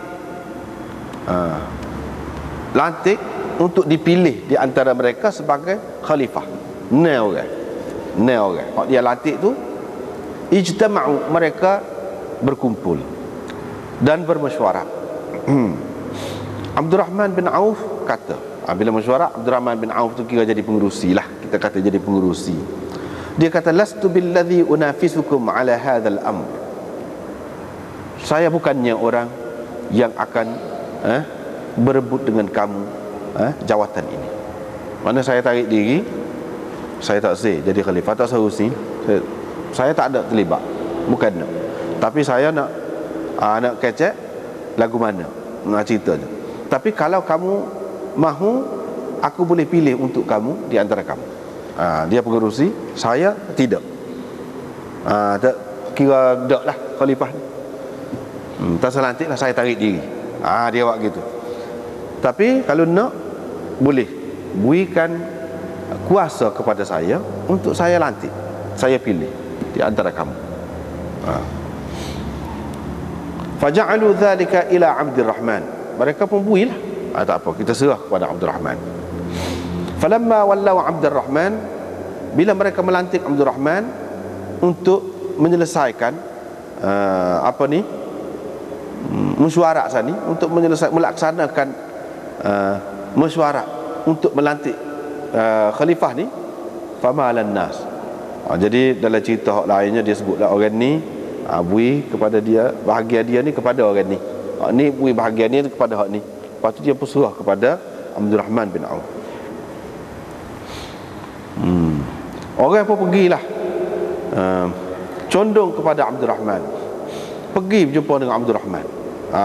untuk dipilih di antara mereka sebagai khalifah. Ni orang hak dia lantik tu ijtama'u, mereka berkumpul dan bermesyuarat. Abdurrahman bin Auf kata, bila mesyuarat, Abdurrahman bin Auf tu kira jadi pengerusi lah, kita kata jadi pengerusi. Dia kata, lastu billadhi unafisukum ala hadzal amr. Saya bukannya orang yang akan berebut dengan kamu jawatan ini. Mana saya tarik diri, saya tak say jadi khalifah, tak seharusnya. Saya tak ada terlibat, bukan nak. Tapi saya nak kecek lagu mana, nak cerita je. Tapi kalau kamu mahu, aku boleh pilih untuk kamu di antara kamu. Dia pengerusi, saya tidak. Tak kira dak lah khalifah ni. Tak selantik lah, saya tarik diri. Dia buat gitu. Tapi kalau nak, boleh berikan kuasa kepada saya untuk saya lantik, saya pilih di antara kamu. Faja'alu dhalika ila Abdurrahman. Mereka pun builah. Tak apa, kita serah kepada Abdurrahman. Falamma wallau Abdurrahman, bila mereka melantik Abdurrahman untuk menyelesaikan mesyuarat sana, untuk melaksanakan mesyuarat untuk melantik khalifah ni, famalan nas. Jadi dalam cerita lainnya dia sebutlah orang ni bui kepada dia, bahagia dia ni kepada orang ni. Ni bui bahagia ni kepada hak ni. Lepas tu dia berserah kepada Abdurrahman bin Auf. Orang pun pergilah condong kepada Abdurrahman, pergi berjumpa dengan Abdurrahman.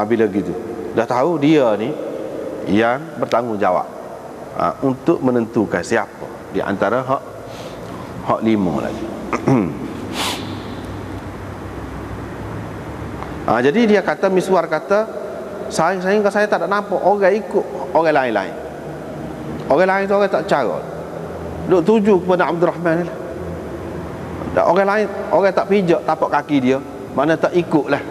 Bila gitu, dah tahu dia ni yang bertanggungjawab untuk menentukan siapa di antara hak lima lagi. Jadi dia kata, Miswar kata, sehingga saya tak ada nampak orang ikut orang lain-lain. Orang lain tu orang tak cara, duk tuju kepada Abdurrahman lah. Orang lain, orang tak pijak tapak kaki dia, mana tak ikut lah.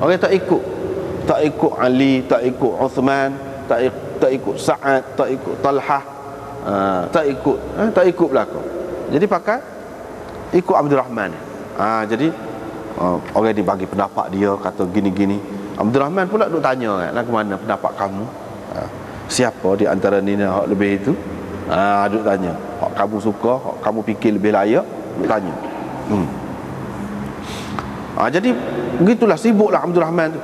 Orang tak ikut Ali, tak ikut Uthman, tak ikut Sa'ad, tak ikut Talhah, tak ikut belakang. Jadi pakai ikut Abdurrahman. Jadi orang ni bagi pendapat dia, kata gini-gini. Abdurrahman pula duk tanya kan, lagu mana pendapat kamu? Siapa di antara ni hak lebih itu? Duk tanya. Hak kamu suka, hak kamu fikir lebih layak, duk tanya. Jadi begitulah, sibuklah Abdurrahman tu.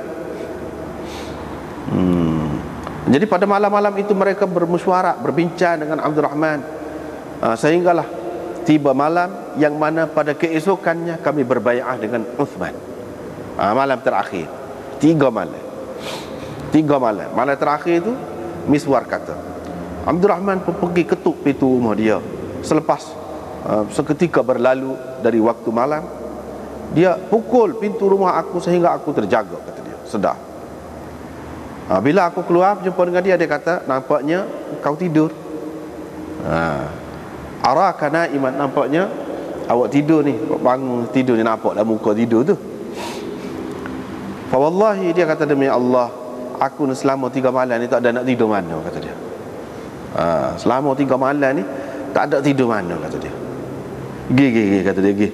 Jadi pada malam-malam itu mereka bermesyuarat, berbincang dengan Abdurrahman, sehinggalah tiba malam yang mana pada keesokannya kami berbai'ah dengan Uthman. Malam terakhir, 3 malam. Malam terakhir itu Miswar kata, Abdurrahman pun pergi ketuk pintu rumah dia. Selepas seketika berlalu dari waktu malam, dia pukul pintu rumah aku sehingga aku terjaga, kata dia, sedar. Bila aku keluar berjumpa dengan dia, dia kata, nampaknya kau tidur. Araka naiman, nampaknya awak tidur ni, kau bangun tidur ni, nampaklah muka tidur tu. Fa wallahi, dia kata, demi Allah, aku ni selama 3 malam ni tak ada nak tidur mana, kata dia. Selama 3 malam ni tak ada tidur mana, kata dia. Gi kata dia,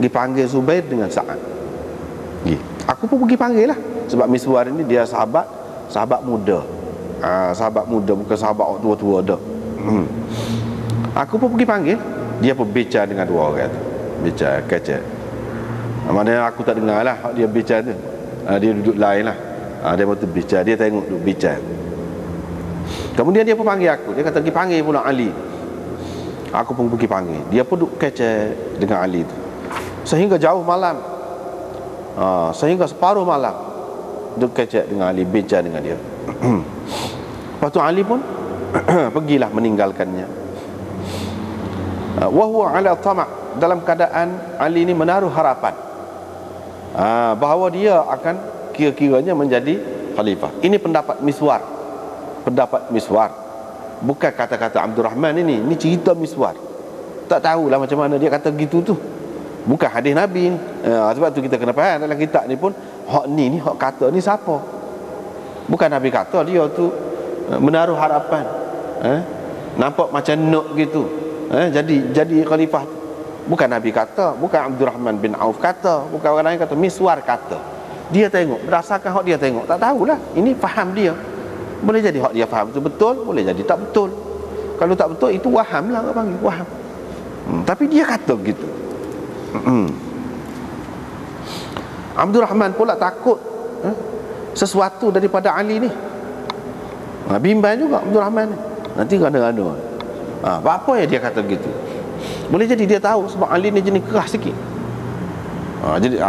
gi panggil Zubair dengan Sa'ad. Aku pun pergi panggil lah, sebab Miswar ni dia sahabat muda. Sahabat muda, bukan sahabat tua-tua dah. Aku pun pergi panggil. Dia pun bicara dengan 2 orang tu, bicara kecek. Maknanya aku tak dengar lah dia bicara tu. Dia duduk lain lah. Dia betul bicara, dia tengok duduk bicara. Kemudian dia pun panggil aku. Dia kata, pergi panggil pula Ali. Aku pun pergi panggil. Dia pun duduk kecek dengan Ali tu, sehingga jauh malam, sehingga separuh malam duduk kecek dengan Ali, bincang dengan dia. Lepas tu Ali pun pergilah meninggalkannya. Wa huwa ala tama', dalam keadaan Ali ni menaruh harapan bahawa dia akan kira-kiranya menjadi khalifah. Ini pendapat Miswar. Bukan kata-kata Abdurrahman ini cerita Miswar. Tak tahulah macam mana dia kata gitu tu. Bukan hadis Nabi ni. Sebab tu kita kena faham dalam kitab ni pun, hak ni hak kata ni siapa? Bukan Nabi kata dia tu menaruh harapan, nampak macam nak gitu, jadi khalifah. Bukan Nabi kata, bukan Abdul Rahman bin Auf kata, bukan orang lain kata, Miswar kata. Dia tengok, berdasarkan hak dia tengok, tak tahulah. Ini faham dia. Boleh jadi hak dia faham itu betul, boleh jadi tak betul. Kalau tak betul, itu waham lah, orang panggil waham. Tapi dia kata begitu. Abdul Rahman pula takut sesuatu daripada Ali ni. Bimbang juga Abdul Rahman ni. Nanti ganda-ganda. Apa yang dia kata begitu? Boleh jadi dia tahu sebab Ali ni jenis keras sikit. Jadi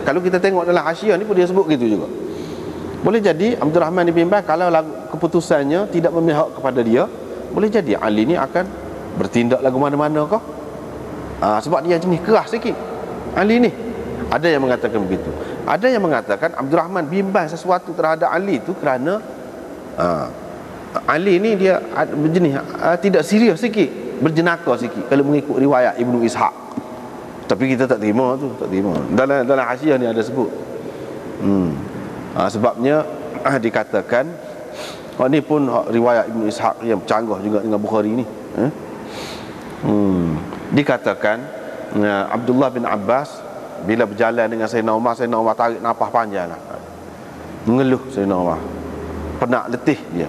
kalau kita tengok dalam Hasyiah ni pun dia sebut gitu juga. Boleh jadi Abdul Rahman bimbang kalau keputusannya tidak memihak kepada dia, boleh jadi Ali ni akan bertindak lagu mana-mana kah? Sebab dia jenis keras sikit Ali ni. Ada yang mengatakan begitu. Ada yang mengatakan Abdul Rahman bimbang sesuatu terhadap Ali tu kerana Ali ni dia berjenis tidak serius sikit, berjenaka sikit kalau mengikut riwayat Ibnu Ishaq. Tapi kita tak terima tu, tak terima. Dalam Hasyiah ni ada sebut. Sebabnya dikatakan ni pun riwayat Ibnu Ishaq yang canggah juga dengan Bukhari ni. Dikatakan Abdullah bin Abbas bila berjalan dengan Sayyidina Umar tarik nafas panjang lah. Mengeluh Sayyidina Umar, penat, letih dia.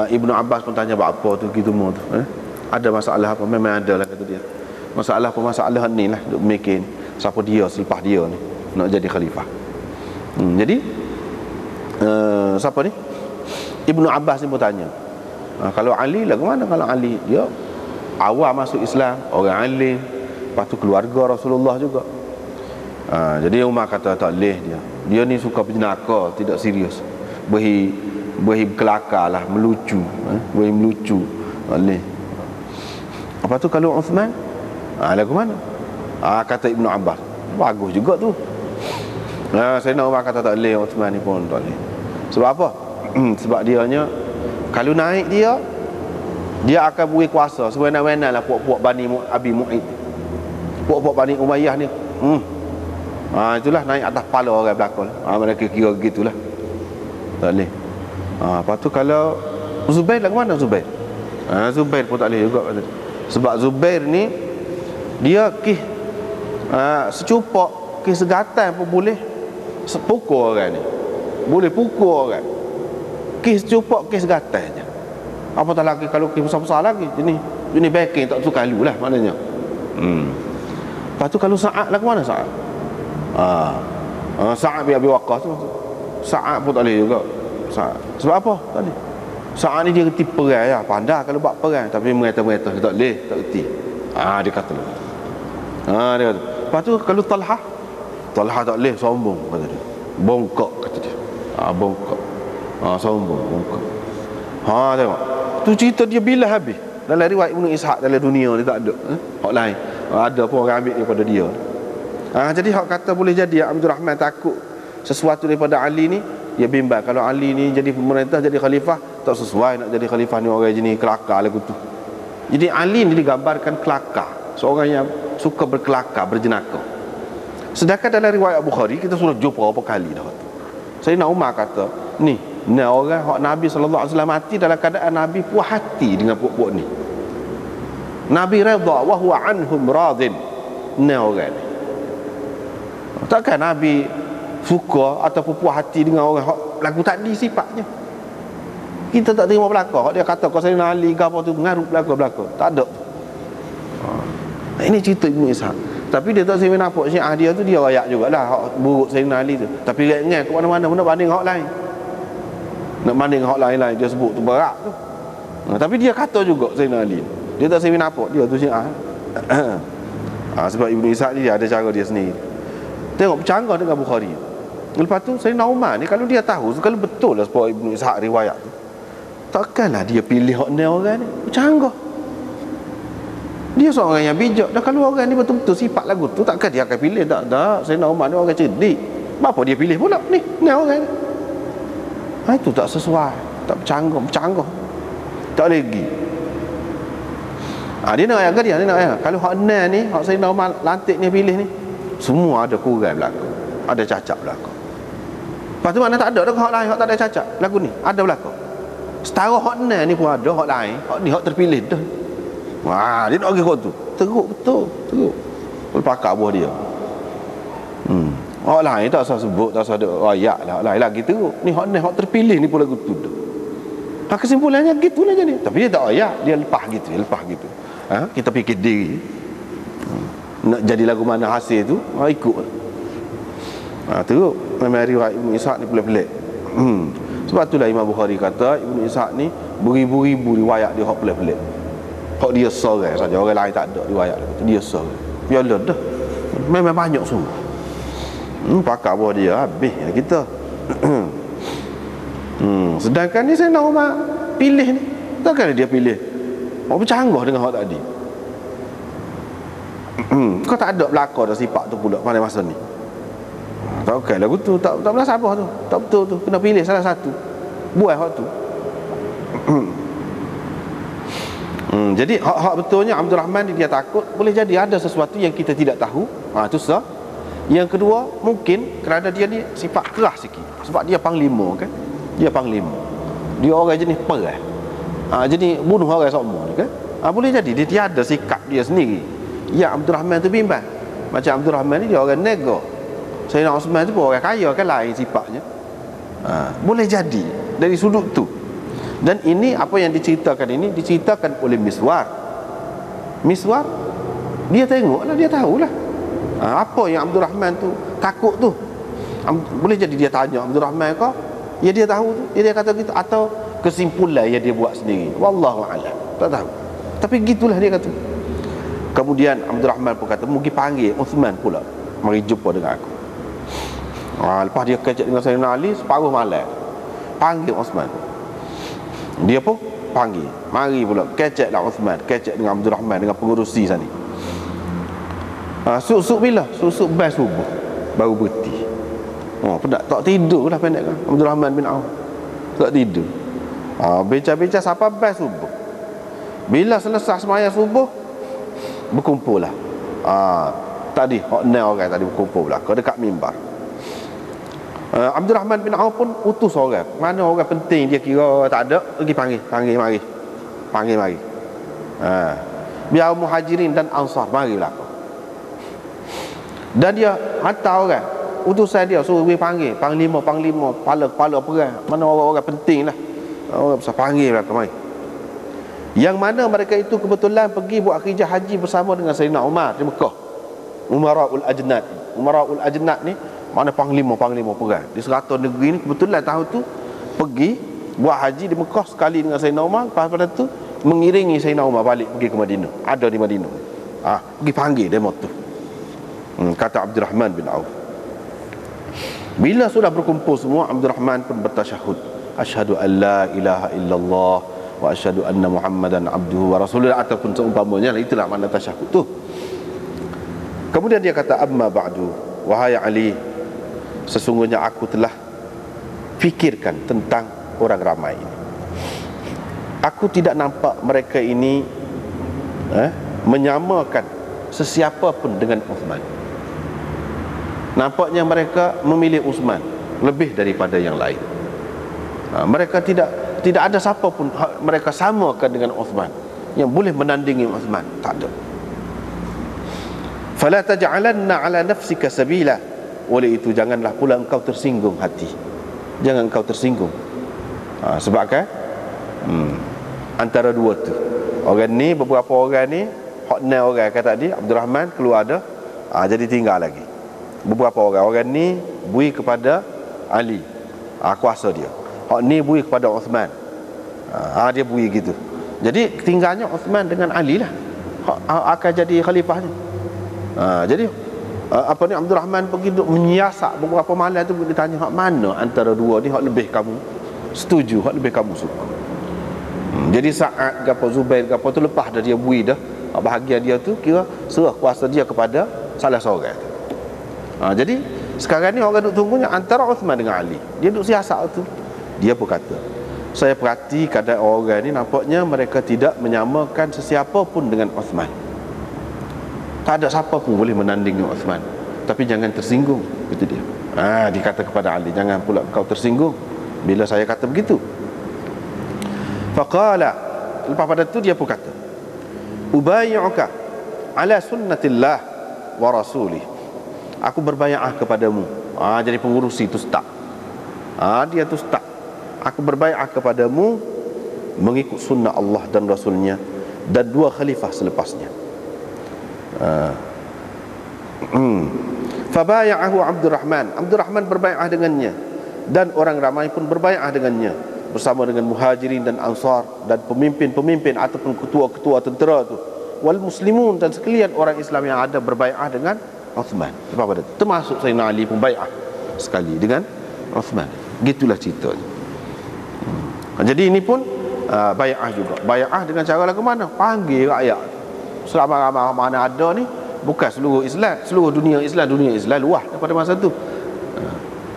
Ibnu Abbas pun tanya apa tu gitu mu tu, ada masalah apa? Memang ada lah kata dia. Masalah apa? Masalah ni lah, duk mikir siapa dia selepas dia ni nak jadi khalifah. Jadi siapa ni? Ibnu Abbas ni pun tanya, kalau Ali lah ke mana? Kalau Ali dia awal masuk Islam, orang alim, lepas tu keluarga Rasulullah juga. Jadi Umar kata tak boleh dia ni suka berjenaka, tidak serius, berhi kelakar lah, melucu, berhi melucu, tak boleh. Apa tu kalau Uthman? Lagu mana? Kata Ibnu Abbas, bagus juga tu. Sayyidina Umar kata tak boleh, Uthman ni pun tak boleh. Sebab apa? Sebab dianya kalau naik dia akan beri kuasa sewenang-wenang lah puak-puak Bani Abi Mu'id, puak-puak Bani Umayyah ni. Itulah naik atas kepala orang belakang. Mereka kira gitulah. Tak boleh. Lepas tu kalau Zubair lah, ke mana Zubair? Zubair pun tak boleh juga. Sebab Zubair ni dia secupak, segatan pun boleh pukul orang ni. Boleh pukul orang. Secupak, segatan je. Apatah lagi kalau besar-besar lagi, jenis backing tak suka lu lah maknanya. Lepas tu kalau Sa'ad lah, ke mana Sa'ad? Sa'ad bin Abi Waqqas tu, Sa'ad pun tak boleh juga. Sebab apa? Tak boleh. Sa'ad ni dia reti perang ya, pandai kalau buat perang, tapi mereta-mereta dia tak boleh, tak reti. Dia kata. Dia kata. Lepas tu kalau Talha tak boleh, sombong kata dia. Bongkok kata dia. Bongkok. Sombong, bongkok. Tengok. Tu cerita dia bila habis. Dalam riwayat Ibnu Ishaq dalam dunia ni tak ada. Hak lain. Ada pun orang ambil daripada dia. Jadi hak kata boleh jadi Abdul Rahman takut sesuatu daripada Ali ni. Dia bimbang kalau Ali ni jadi pemerintah, jadi khalifah, tak sesuai nak jadi khalifah ni orang jenis kelakar lagu tu. Jadi Ali ni digambarkan kelakar, seorang yang suka berkelakar, berjenaka. Sedangkan dalam riwayat Bukhari kita sudah jumpa berapa kali dah. Sayyidina Umar kata, ni orang hak Nabi SAW mati dalam keadaan Nabi puas hati dengan puak-puak ni. Nabi redha wa huwa anhum radin. Ni orang ni. Takkan Nabi suka ataupun puas hati dengan orang lagu tadi sifatnya. Kita tak terima belakang. Dia kata kau Sayyidina Ali ke apa tu mengarut belakang. Tak ada. Ini cerita Ibnu Ishaq. Tapi dia tak sempat nampak Syiah dia tu, dia rayak jugalah hak buruk Sayyidina Ali tu. Tapi ingat ke mana-mana nak banding hak lain. Nak banding hak lain-lain dia sebut tu berat tu. Tapi dia kata juga Sayyidina Ali. Dia tak sempat nampak dia tu Syiah. Sebab Ibnu Ishaq ni dia ada cara dia sendiri. Tengok bercanggah dengan Bukhari. Lepas tu Sayyidina Umar ni kalau dia tahu, kalau betul lah sebab Ibnu Ishaq riwayat tu, takkanlah dia pilih hak ni orang ni. Bercanggah. Dia seorang yang bijak. Dan kalau orang ni betul-betul sifat lagu tu, takkan dia akan pilih. Tak. Sayyidina Umar ni orang cerdik. Kenapa dia pilih pula ni orang ni? Itu tak sesuai. Tak bercanggah. Tak lagi. Dia nak ayat ke dia? Dia nak ayat. Kalau hak ni hak Sayyidina Umar lantik ni pilih ni, semua ada kurang belakang, ada cacat belakang. Lepas tu mana tak ada hak lain, hak tak ada cacat lagu ni, ada belakang. Setara hak ni pun ada hak lain, hak ni hak terpilih dah. Dia nak bagi hak tu. teruk betul, teruk. Pakar buah dia. Orang lain tak usah sebut, tak usah ada ayat lah, lain lagi teruk. Ni hak terpilih ni pula gitu dah. Kesimpulannya gitulah jadi. Tapi dia tak ayat, dia lepas gitu, kita fikir diri. Nak jadi lagu mana hasil tu, ikut. Teruk. Memang riwayat Ibn Ishaq ni pelik-pelik. Sebab itulah Imam Bukhari kata Ibn Ishaq ni beribu-ribu riwayat dia hak pelik-pelik. Hak dia seorang saja, orang lain tak ada riwayat dia seorang. Biarlah dah. Memang banyak semua. Pakar buah dia habis kita. Sedangkan ni Sayyidina Umar pilih ni, takkan dia pilih orang bercanggah dengan hak tadi. Kau tak ada belakang dah sifat tu pula pada masa ni. Tak okey lagu tu, tak belah sabar tu, tak betul tu, kena pilih salah satu, buat hak tu. Jadi hak betulnya Abdul Rahman dia takut boleh jadi ada sesuatu yang kita tidak tahu. Itu sah. Yang kedua, mungkin kerana dia ni sifat keras sikit. Sebab dia panglima kan. Dia panglima. Dia orang jenis perang. Jadi bunuh orang semua ni kan. Boleh jadi dia tiada sikap dia sendiri. Ya Abdul Rahman tu bimbang. Macam Abdul Rahman ni dia orang nego. Sayyidina Osman tu pun orang kaya kan, lain sifatnya. Boleh jadi dari sudut tu. Dan ini apa yang diceritakan ini diceritakan oleh Miswar. Miswar dia tengoklah, dia tahulah apa yang Abdul Rahman tu takut tu. Boleh jadi dia tanya Abdul Rahman kau, ya dia tahu tu, ya dia kata gitu, atau kesimpulan yang dia buat sendiri, wallahu a'lam, tak tahu. Tapi gitulah dia kata. Kemudian Abdul Rahman pun kata mungkin panggil Uthman pula mari jumpa dengan aku. Lepas dia kecek dengan Sayyidina Ali separuh malam, panggil Uthman. Dia pun panggil, mari pula keceklah Uthman, kecek dengan Abdul Rahman dengan pengurusi sana. Suk-suk bila? Suk-suk bas subuh baru berhenti. Penat tak tidur lah pendek kan Abdul Rahman bin Auf. Tak tidur. Bincang-bincang sampai bas subuh. Bila selesai sembahyang subuh berkumpul lah. Tadi hak 6 orang tadi berkumpul lah ke dekat mimbar. Abdul Rahman bin Auf pun utus orang. Mana orang penting dia kira tak ada, pergi panggil mari. Panggil mari. Biar Muhajirin dan Ansar marilah. Dan dia hantar orang, utusan dia suruh pergi panggil panglima, kepala perang, mana orang-orang penting lah, orang besar, panggil mereka mari. Yang mana mereka itu kebetulan pergi buat kerja haji bersama dengan Sayyidina Umar di Mekah. Umaraul Ajnad ni mana panglima perang di serata negeri ni. Kebetulan tahun tu pergi buat haji di Mekah sekali dengan Sayyidina Umar. Lepas pada tu mengiringi Sayyidina Umar balik pergi ke Madinah, ada di Madinah. Pergi panggil demo tu. Kata Abdul Rahman bin Auf. Bila sudah berkumpul semua, Abdul Rahman pun bertasyahud, asyhadu an la ilaha illallah wa asyhadu anna Muhammadan abduhu wa rasuluh, ataupun seumpamanya. Itulah makna tasyahud tu. Kemudian dia kata, amma ba'du, wahai Ali, sesungguhnya aku telah fikirkan tentang orang ramai ini. Aku tidak nampak mereka ini menyamakan sesiapa pun dengan Uthman. Nampaknya mereka memilih Uthman lebih daripada yang lain. Mereka tidak ada siapa pun mereka samakan dengan Uthman yang boleh menandingi Uthman. Tak ada. Fala taj'alanna ala nafsika sabila. Oleh itu janganlah pula engkau tersinggung hati. Jangan engkau tersinggung. Sebab kan antara dua tu, orang ni, beberapa orang ni, hak 6 orang kata tadi, Abdul Rahman keluar ada, jadi tinggal lagi beberapa orang ni bui kepada Ali, kuasa dia. Hak ni bui kepada Uthman, dia bui gitu. Jadi tinggalnya Uthman dengan Ali lah akan jadi khalifah ni. Jadi apa ni, Abdul Rahman pergi duk menyiasat beberapa malam tu, ditanya hak mana antara dua ni hak lebih kamu setuju, hak lebih kamu suka. Jadi Sa'ad gapo Zubair gapo tu lepas dah dia bui dah, bahagian dia tu kira serah kuasa dia kepada salah seorang. Jadi sekarang ni orang duk tunggunya antara Uthman dengan Ali. Dia duk siasat tu. Dia pun kata, saya perhati keadaan orang ni, nampaknya mereka tidak menyamakan sesiapa pun dengan Uthman. Tak ada siapa pun boleh menandingi Uthman. Tapi jangan tersinggung, kata dia. Dia kata kepada Ali, jangan pula kau tersinggung bila saya kata begitu. Faqala, lepas pada tu dia pun kata, ubayyuka ala sunnatillah wa rasulih. Aku berbai'ah kepadamu. Jadi pengurusi itu start. Dia tu start. Aku berbai'ah kepadamu mengikut sunnah Allah dan Rasulnya dan dua khalifah selepasnya. Fabaya'ahu Abdurrahman. Abdurrahman berbai'ah dengannya, dan orang ramai pun berbai'ah dengannya bersama dengan Muhajirin dan Ansar dan pemimpin-pemimpin ataupun ketua-ketua tentera tu, wal muslimun, dan sekalian orang Islam yang ada berbai'ah dengan Uthman. Termasuk Sayyidina Ali pun bai'ah sekali dengan Uthman. Gitulah ceritanya. Jadi ini pun bai'ah juga. Bai'ah dengan cara lagu mana? Panggil rakyat. Selama mana ada ni, bukan seluruh Islam, seluruh dunia Islam luah daripada masa tu.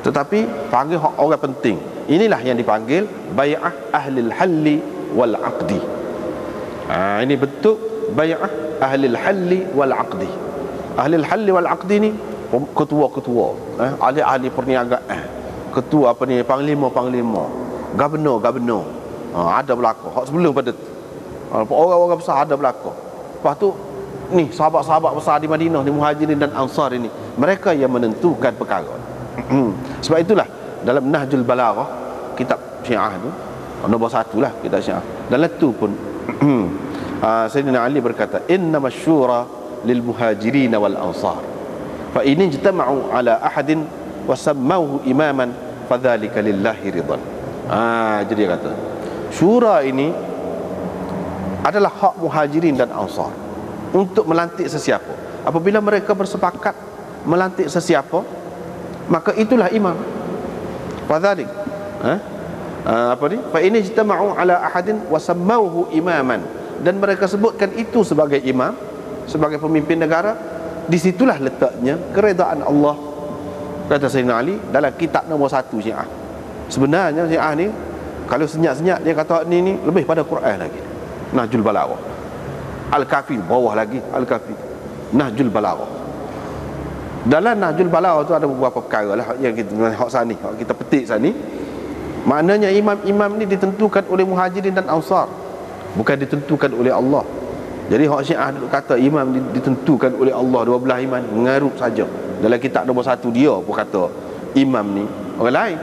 Tetapi panggil orang penting. Inilah yang dipanggil bai'ah ahlil halli wal aqdi. Ini bentuk bai'ah ahlil halli wal aqdi. Ahlil halli wal aqdi ni ketua-ketua, ahli-ahli perniagaan, ketua apa ni, panglima, gubernur, ada berlaku. Hak sebelum pada tu, orang-orang besar ada berlaku. Lepas tu ni sahabat-sahabat besar di Madinah, di Muhajirin dan Ansar ini, mereka yang menentukan perkara. Sebab itulah dalam Nahjul Balaghah, kitab Syiah tu, nombor 1 lah kitab Syiah, dalam tu pun Sayyidina Ali berkata, innamas syura lil muhajirin wal ansar, fa in ijtama'u ala ahadin wa sammauhu imaman fadzalika lillahi ridwan. Jadi dia kata syura ini adalah hak muhajirin dan ansar untuk melantik sesiapa. Apabila mereka bersepakat melantik sesiapa, maka itulah imam. Fadzalik apa ni? Fa in ijtama'u ala ahadin wa sammauhu imaman, dan mereka sebutkan itu sebagai imam, sebagai pemimpin negara. Disitulah letaknya keredaan Allah, kata Sayyidina Ali dalam kitab nombor 1 Syiah. Sebenarnya Syiah ni kalau senyap-senyap dia kata ni lebih pada Quran lagi. Nahjul Balaghah, Al-Kafi bawah lagi, Al-Kafi, Nahjul Balaghah. Dalam Nahjul Balaghah tu ada beberapa perkara lah yang kita kita petik sini. Maknanya imam-imam ni ditentukan oleh Muhajirin dan Ansar, bukan ditentukan oleh Allah. Jadi hak Syiah kata imam ditentukan oleh Allah, 12 imam, mengarut saja. Dalam kitab nombor 1 dia pun kata imam ni orang lain,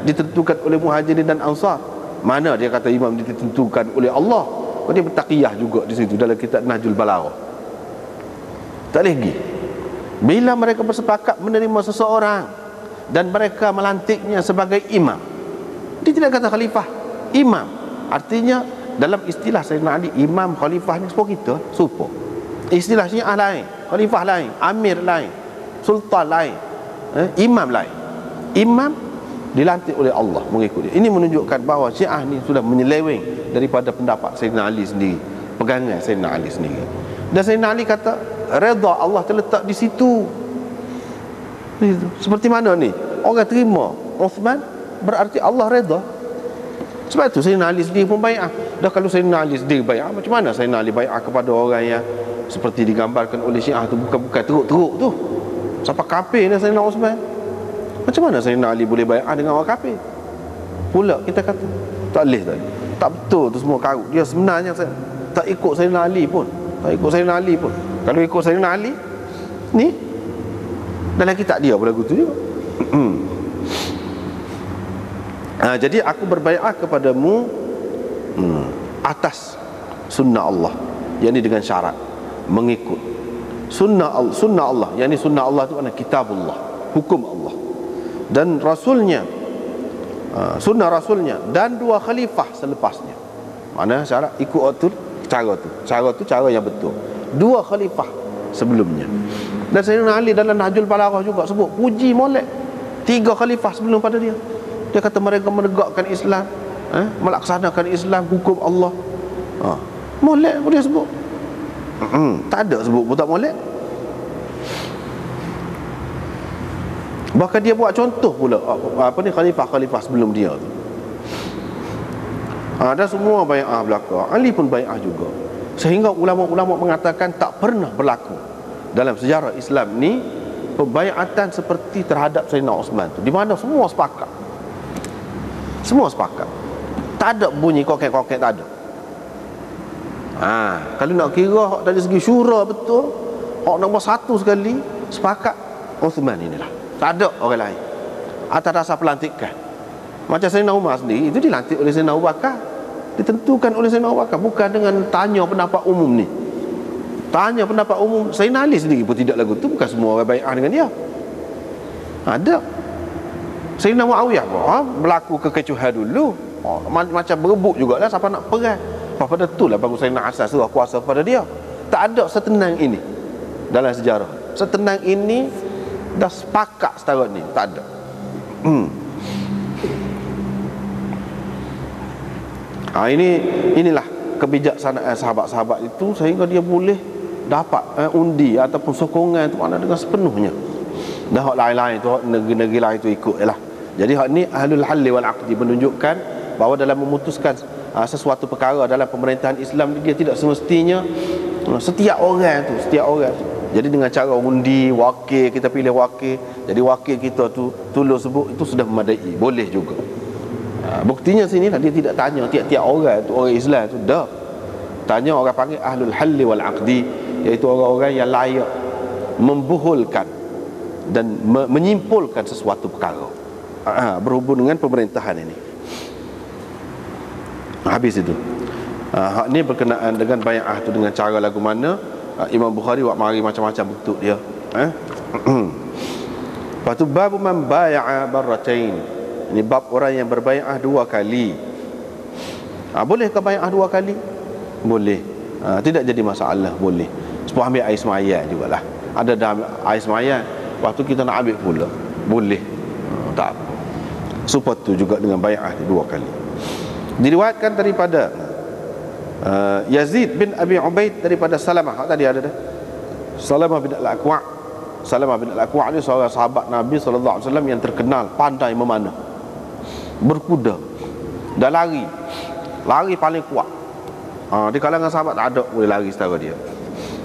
ditentukan oleh Muhajirin dan Ansar. Mana dia kata imam ditentukan oleh Allah? Dia bertaqiyah juga di situ dalam kitab Nahjul Balaghah. Tak boleh pergi. Bila mereka bersepakat menerima seseorang dan mereka melantiknya sebagai imam, dia tidak kata khalifah, imam. Artinya dalam istilah Sayyidina Ali, imam khalifah ni serupa kita, serupa. Istilah Syiah lain, khalifah lain, amir lain, sultan lain, imam lain. Imam dilantik oleh Allah mengikut dia. Ini menunjukkan bahawa Syiah ni sudah menyeleweng daripada pendapat Sayyidina Ali sendiri, pegangan Sayyidina Ali sendiri. Dan Sayyidina Ali kata redha Allah terletak di situ. Seperti mana ni? Orang terima Uthman, berarti Allah redha. Sebab itu Sayyidina Ali sendiri pun bai'ah. Dah kalau Sayyidina Ali sendiri bai'ah, macam mana Sayyidina Ali bai'ah kepada orang yang seperti digambarkan oleh Syiah tu, bukan teruk-teruk tu, siapa kafir ni Sayyidina Uthman? Macam mana Sayyidina Ali boleh bai'ah dengan orang kafir? Pula kita kata tak boleh tadi. Tak betul tu semua karut. Dia sebenarnya tak ikut Sayyidina Ali pun. Tak ikut Sayyidina Ali pun. Kalau ikut Sayyidina Ali ni dalam kitab dia pun lagu tu juga. Jadi aku berbai'ah kepadamu atas sunnah Allah, yakni dengan syarat mengikut sunnah Allah, yakni sunnah Allah itu adalah kitabullah, hukum Allah, dan rasulnya, sunnah rasulnya, dan dua khalifah selepasnya. Mana syarat ikut cara tu cara yang betul, dua khalifah sebelumnya. Dan Sayyidina Ali dalam Nahjul Balaghah juga sebut, puji molek 3 khalifah sebelum pada dia. Dia kata mereka menegakkan Islam, melaksanakan Islam, hukum Allah. Molek pun dia sebut. Tak ada sebut pun tak molek. Bahkan dia buat contoh pula khalifah-khalifah sebelum dia tu. Dan semua bai'ah belaka. Ali pun bai'ah juga. Sehingga ulama-ulama mengatakan tak pernah berlaku dalam sejarah Islam ni pembai'atan seperti terhadap Sayyidina Uthman tu, di mana semua sepakat. Semua sepakat. Tak ada bunyi kokek-kokek, tak ada. Kalau nak kira hak dari segi syura betul, hak nombor satu sekali sepakat Uthman inilah. Tak ada orang lain. Atas dasar pelantikan. Macam Sayyidina Umar sendiri, itu dilantik oleh Sayyidina Abu Bakar, ditentukan oleh Sayyidina Abu Bakar, bukan dengan tanya pendapat umum ni. Tanya pendapat umum, Sayyidina Ali sendiri pun tidak lagu tu, bukan semua orang bai'ah dengan dia. Ada Sayyidina Muawiyah pun berlaku kekecohan dulu, macam berebut jugalah siapa nak perang. Pada itulah baru Sayyidina Hasan suruh kuasa pada dia. Tak ada setenang ini dalam sejarah. Setenang ini dah sepakat setara ni, tak ada. Inilah kebijaksanaan sahabat-sahabat itu, sehingga dia boleh dapat undi ataupun sokongan itu mana dengan sepenuhnya. Dah hak lain-lain tu, hak negeri-negeri lain tu ikut lah. Jadi hak ni ahlul halli wal aqdi, menunjukkan bahawa dalam memutuskan sesuatu perkara dalam pemerintahan Islam, dia tidak semestinya setiap orang tu. Jadi dengan cara undi, wakil, kita pilih wakil, jadi wakil kita tu tulis sebut, itu sudah memadai, boleh juga. Buktinya sini dia tidak tanya tiap-tiap orang tu, orang Islam tu dah tanya orang panggil ahlul halli wal aqdi, iaitu orang-orang yang layak membuhulkan dan menyimpulkan sesuatu perkara berhubung dengan pemerintahan ini. Habis itu. Hak ni berkenaan dengan bai'ah tu, dengan cara lagu mana. Imam Bukhari buat mari macam-macam bentuk dia. Lepas tu bab man bai'a barratain. Ini bab orang yang berbai'ah dua kali. Boleh ke bai'ah dua kali? Boleh. Tidak jadi masalah, boleh. Sebab ambil air semayan jugalah. Ada dah air semayan, lepas tu kita nak ambil pula, boleh. Tak apa. Supaya tu juga dengan bai'ah dua kali. Diriwayatkan daripada Yazid bin Abi Ubaid daripada Salamah. Tadi ada dah. Salamah bin Al-Aqwa'. Salamah bin Al-Aqwa' ni seorang sahabat Nabi sallallahu alaihi wasallam yang terkenal pandai memanah, berkuda dan lari paling kuat. Di kalangan sahabat tak ada boleh lari setara dia.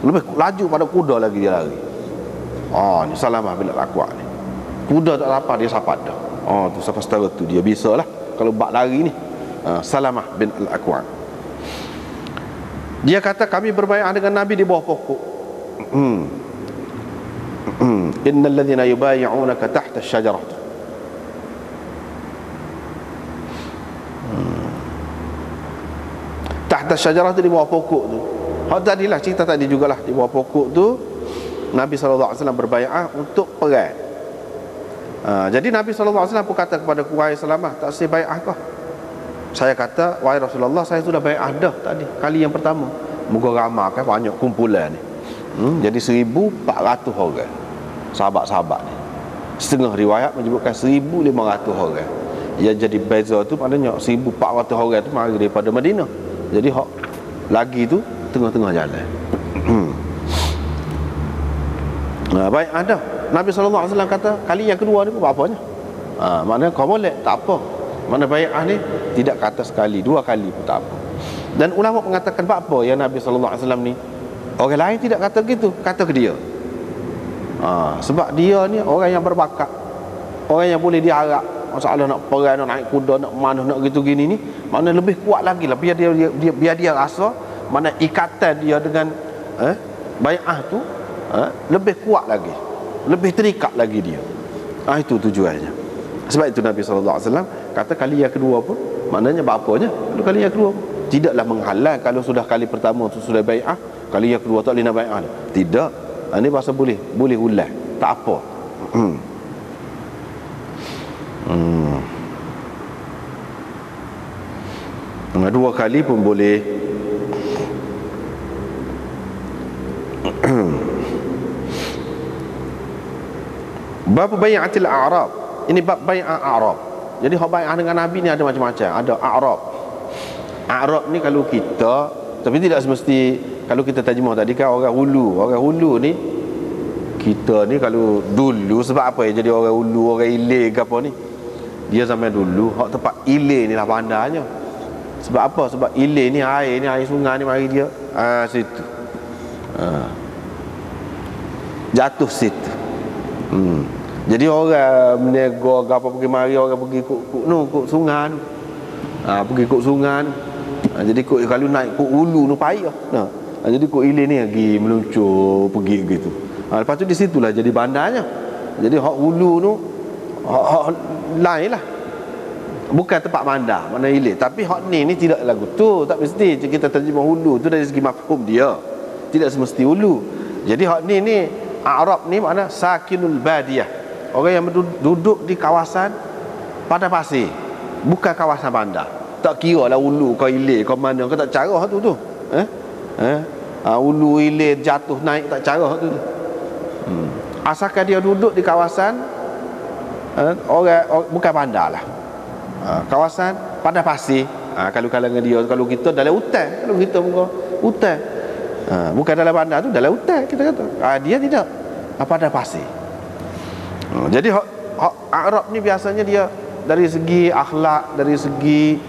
Lebih laju pada kuda lagi dia lari. Ni Salamah bin Al-Aqwa' ni. Kuda tak apa dia sapat dah. Tu siapa setara tu dia bisalah kalau bak lari ni. Salamah bin Al-Aqwa'. Dia kata kami berbai'ah dengan Nabi di bawah pokok. Innal ladzina yubayyi'unaka tahta asy-syajarah. Tahta asy-syajarah tu di bawah pokok tu. Tadilah cerita tadi jugalah, di bawah pokok tu Nabi sallallahu alaihi wasallam berbai'ah untuk perang. Jadi Nabi sallallahu alaihi wasallam pun kata kepada wahai Salamah, tak saya bai'ah kau? Saya kata, wahai Rasulullah, saya sudah bai'ah dah tadi, kali yang pertama. Moga ramai kan banyak kumpulan ni. Jadi 1,400 orang sahabat-sahabat ni. Setengah riwayat menyebutkan 1,500 orang. Yang jadi beza tu maknanya 1,400 orang tu mari daripada Madinah. Jadi hak lagi tu tengah-tengah jalan. Baik ada. Nabi sallallahu alaihi wasallam kata kali yang kedua ni apa apanya? Maknanya kau boleh tak apa. Mana bai'ah ni tidak kata sekali, dua kali pun tak apa. Dan ulama mengatakan apa yang Nabi sallallahu alaihi wasallam ni orang lain tidak kata gitu, kata ke dia. Sebab dia ni orang yang berbakat, orang yang boleh diharap. Masalah nak perang, nak naik kuda, nak mana, nak gitu gini ni, mana lebih kuat lagi lah. Biar dia rasa mana ikatan dia dengan bai'ah tu lebih kuat lagi, lebih terikat lagi dia. Itu tujuannya. Sebab itu Nabi sallallahu alaihi wasallam kata kali yang kedua pun maknanya apa-apanya. Kali yang kedua pun tidaklah menghalang kalau sudah kali pertama tu sudah bai'ah, kali yang kedua tak boleh nak bai'ah. Tidak. Ini bahasa boleh ulang. Tak apa. Dua kali pun boleh. Bab bai'atil a'rab. Ini bab bai'ah a'rab. Jadi hak bai'ah dengan Nabi ni ada macam-macam. Ada a'rab. A'rab ni kalau kita, tapi tidak semesti kalau kita terjemah tadi kan orang hulu. Orang hulu ni kita ni kalau dulu, sebab apa ya jadi orang hulu, orang ilir ke apa ni? Dia zaman dulu hak tempat ilir ni lah pandanya. Sebab apa? Sebab ilir ni air sungai ni mari dia situ. Jatuh situ. Jadi orang menego apa pergi mari, orang pergi kuk sungai tu. Pergi kuk sungai tu. Jadi kalau naik ke hulu tu payah. Jadi kok hilir ni pergi meluncur pergi gitu. Lepas tu di situlah jadi bandarnya. Jadi hak hulu tu hak lain lah. Bukan tempat bandar, mana hilir. Tapi hak ni tidak lagu tu, tak mesti kita terjemah hulu tu dari segi mafhum dia. Tidak semesti hulu. Jadi hak ni A'rab ni makna sakinul badiyah. Orang yang duduk di kawasan padang pasir, bukan kawasan bandar. Tak kira lah hulu kau hilir kau mana, kau tak cara hak tu. Hulu hilir jatuh naik tak cara hak tu. Asalkan dia duduk di kawasan orang bukan bandar lah. Kawasan padang pasir. Kalau kalangan dia, kalau kita dalam hutan, kalau kita muka hutan, bukan dalam bandar tu, dalam hutan kita kata. Dia tidak padang pasir. Jadi hak Arab ni biasanya dia dari segi akhlak, dari segi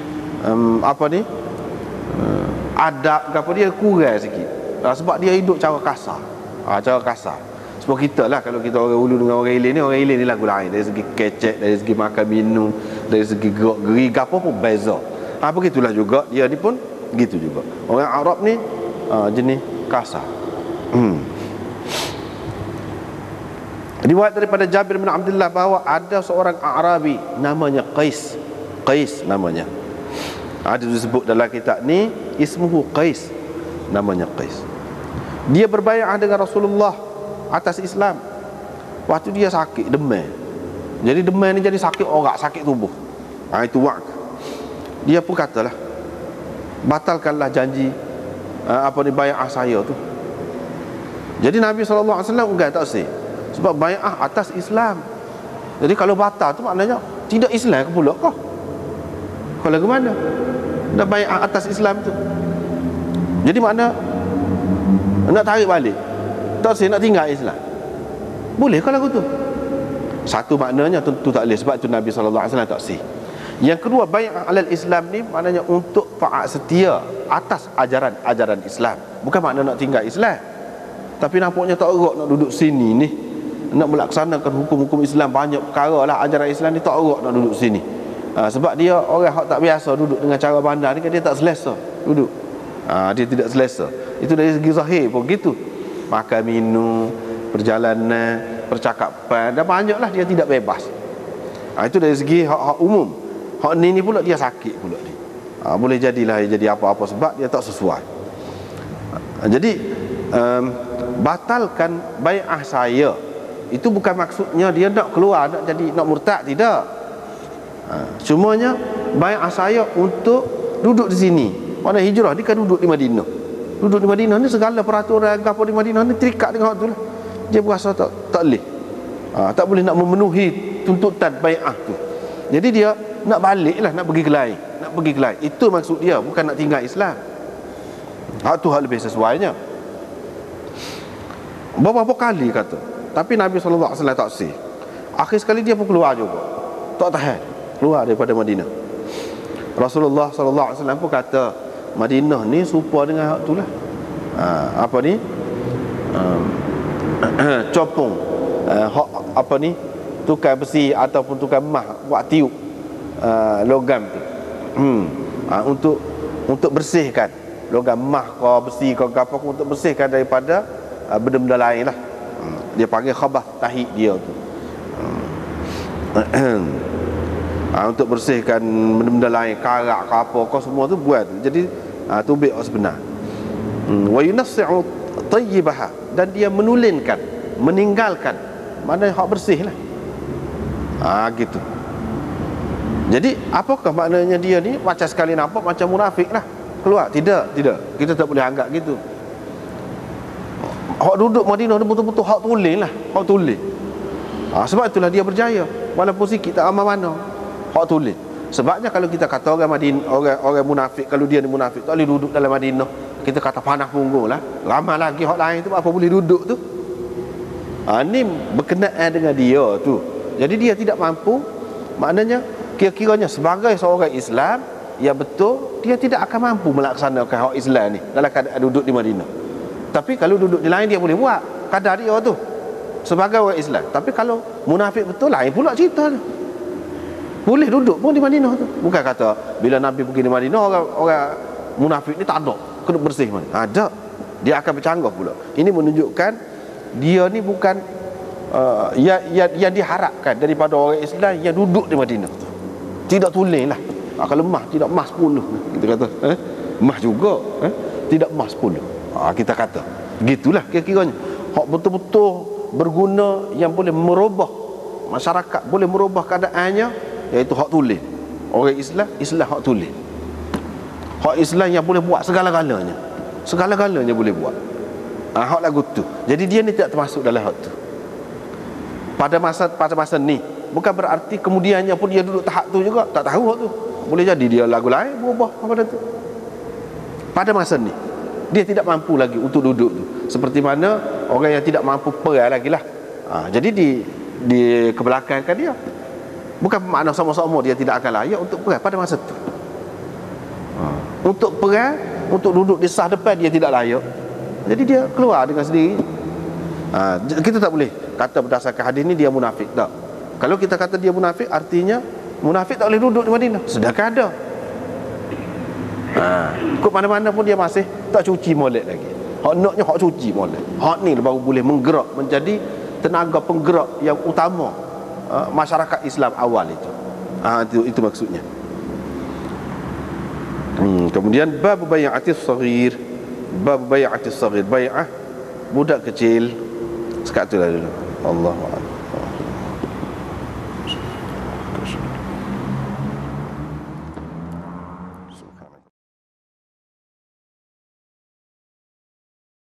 adab ke apa, dia kurang sikit. Sebab dia hidup cara kasar. Cara kasar. Sebab kita lah, kalau kita orang hulu dengan orang hilir ni lagu lain. Dari segi kecek, dari segi makan minum, dari segi gerak-geri, apa pun beza. Begitulah juga dia ni pun gitu juga. Orang Arab ni jenis kasar. Riwayat daripada Jabir bin Abdullah bahawa ada seorang Arabi namanya Qais. Qais namanya. Ada disebut dalam kitab ni ismuhu Qais, namanya Qais. Dia berbai'ah dengan Rasulullah atas Islam. Waktu dia sakit demam. Jadi demam ni jadi sakit orang, sakit tubuh. Itu waktu dia pun katalah, batalkanlah janji bai'ah saya tu. Jadi Nabi SAW enggak, tak sih. Sebab bai'ah atas Islam. Jadi kalau batal tu maknanya tidak Islam ke pula kau? Kalau ke mana? Dah bai'ah atas Islam tu. Jadi makna nak tarik balik, tak sih, nak tinggal Islam. Boleh kalau lagu tu? Satu maknanya tentu tak boleh, sebab tu Nabi SAW tak sih. Yang kedua, bai'ah alal Islam ni maknanya untuk taat setia atas ajaran Islam. Bukan makna nak tinggal Islam. Tapi nampaknya tak erat nak duduk sini ni, nak melaksanakan hukum-hukum Islam, banyak perkara lah ajaran Islam ni, tak erat nak duduk sini. Sebab dia orang yang tak biasa duduk dengan cara bandar ni, kan dia tak selesa duduk. Dia tidak selesa. Itu dari segi zahir pun gitu. Makan minum, perjalanan, percakapan, dah banyak lah dia tidak bebas. Itu dari segi hak umum. Hak ni pula dia sakit pula ni. Boleh jadilah jadi apa-apa sebab dia tak sesuai. Jadi batalkan bai'ah saya itu bukan maksudnya dia nak keluar, nak murtad, tidak. Cumanya bai'ah saya untuk duduk di sini. Mana hijrah dia kan duduk di Madinah. Duduk di Madinah ni segala peraturan apa di Madinah ni terikat dengan hak tu lah. Dia berasa tak boleh. Tak boleh nak memenuhi tuntutan bai'ah tu. Jadi dia nak balik lah, nak pergi ke lain, itu maksud dia, bukan nak tinggal Islam. Itu hal lebih sesuainya. Beberapa kali kata, tapi Nabi SAW tak sih. Akhir sekali dia pun keluar juga, tak tahan, keluar daripada Madinah. Rasulullah SAW pun kata, Madinah ni serupa dengan hak tu lah. Copong, tukar besi ataupun tukar emas buat tiup logam tu, untuk bersihkan logam emas ke besi ke apa, untuk bersihkan daripada benda-benda lain lah. Dia panggil khabah tahik dia tu. Untuk bersihkan benda-benda lain, karak ke apa ke semua tu buat. Jadi tubik sebenar. Wa yunassi'u tayyibaha, dan dia menulinkan, meninggalkan, mana hak bersih lah. Gitu. Jadi apakah maknanya dia ni macam sekali nampak macam munafik lah keluar? Tidak, kita tak boleh anggap gitu. Hak duduk Madinah ni betul-betul hak tulis lah, hak tulis. Sebab itulah dia berjaya, walaupun sikit tak amal mana, hak tulis. Sebabnya kalau kita kata orang Madinah, orang munafik, kalau dia ni munafik tak boleh duduk dalam Madinah, kita kata panah punggung lah. Ramai lagi hak lain tu apa boleh duduk tu. Ni berkenaan dengan dia tu. Jadi dia tidak mampu, maknanya kira-kiranya sebagai seorang Islam, ya betul, dia tidak akan mampu melaksanakan hak Islam ni dalam keadaan duduk di Madinah. Tapi kalau duduk di lain dia boleh buat kadar dia tu sebagai orang Islam. Tapi kalau munafik betul, lain pula cerita tu. Boleh duduk pun di Madinah tu. Bukan kata bila Nabi pergi di Madinah orang munafik ni tak ada, kena bersih mana. Ada. Dia akan bercanggah pula. Ini menunjukkan dia ni bukan yang diharapkan daripada orang Islam yang duduk di Madinah. Tidak tulis lah. Kalau mah tidak mah 10 kita kata, mah juga, tidak mah 10. Kita kata gitulah kira-kiranya. Hak betul-betul berguna yang boleh merubah masyarakat, boleh merubah keadaannya, iaitu hak tulis. Orang Islam hak tulis. Hak Islam yang boleh buat segala-galanya. Segala-galanya boleh buat. Hak lagu tu. Jadi dia ni tidak termasuk dalam hak tu. Pada masa ni, bukan berarti kemudiannya pun dia duduk tahap tu juga, tak tahu hak tu. Boleh jadi dia lagu lain berubah pada tu. Pada masa ni dia tidak mampu lagi untuk duduk tu. Seperti mana orang yang tidak mampu perai lagi lah. Jadi di kebelakangkan dia. Bukan bermakna sama-sama dia tidak akan layak untuk perai pada masa tu. Untuk perai, untuk duduk di sah depan dia tidak layak. Jadi dia keluar dengan sendiri. Kita tak boleh kata berdasarkan hadis ni dia munafik, tak. Kalau kita kata dia munafik, artinya munafik tak boleh duduk di Madinah. Sedangkan ada. Kok mana-mana pun dia masih tak cuci molek lagi. Hak naknya hak cuci molek. Hak ni baru boleh menggerak menjadi tenaga penggerak yang utama masyarakat Islam awal itu. Itu maksudnya. Kemudian bab bai'atis saghir. Bab bai'atis saghir, bai'ah budak kecil. Sekat tu lah dulu. Allahu a'lam.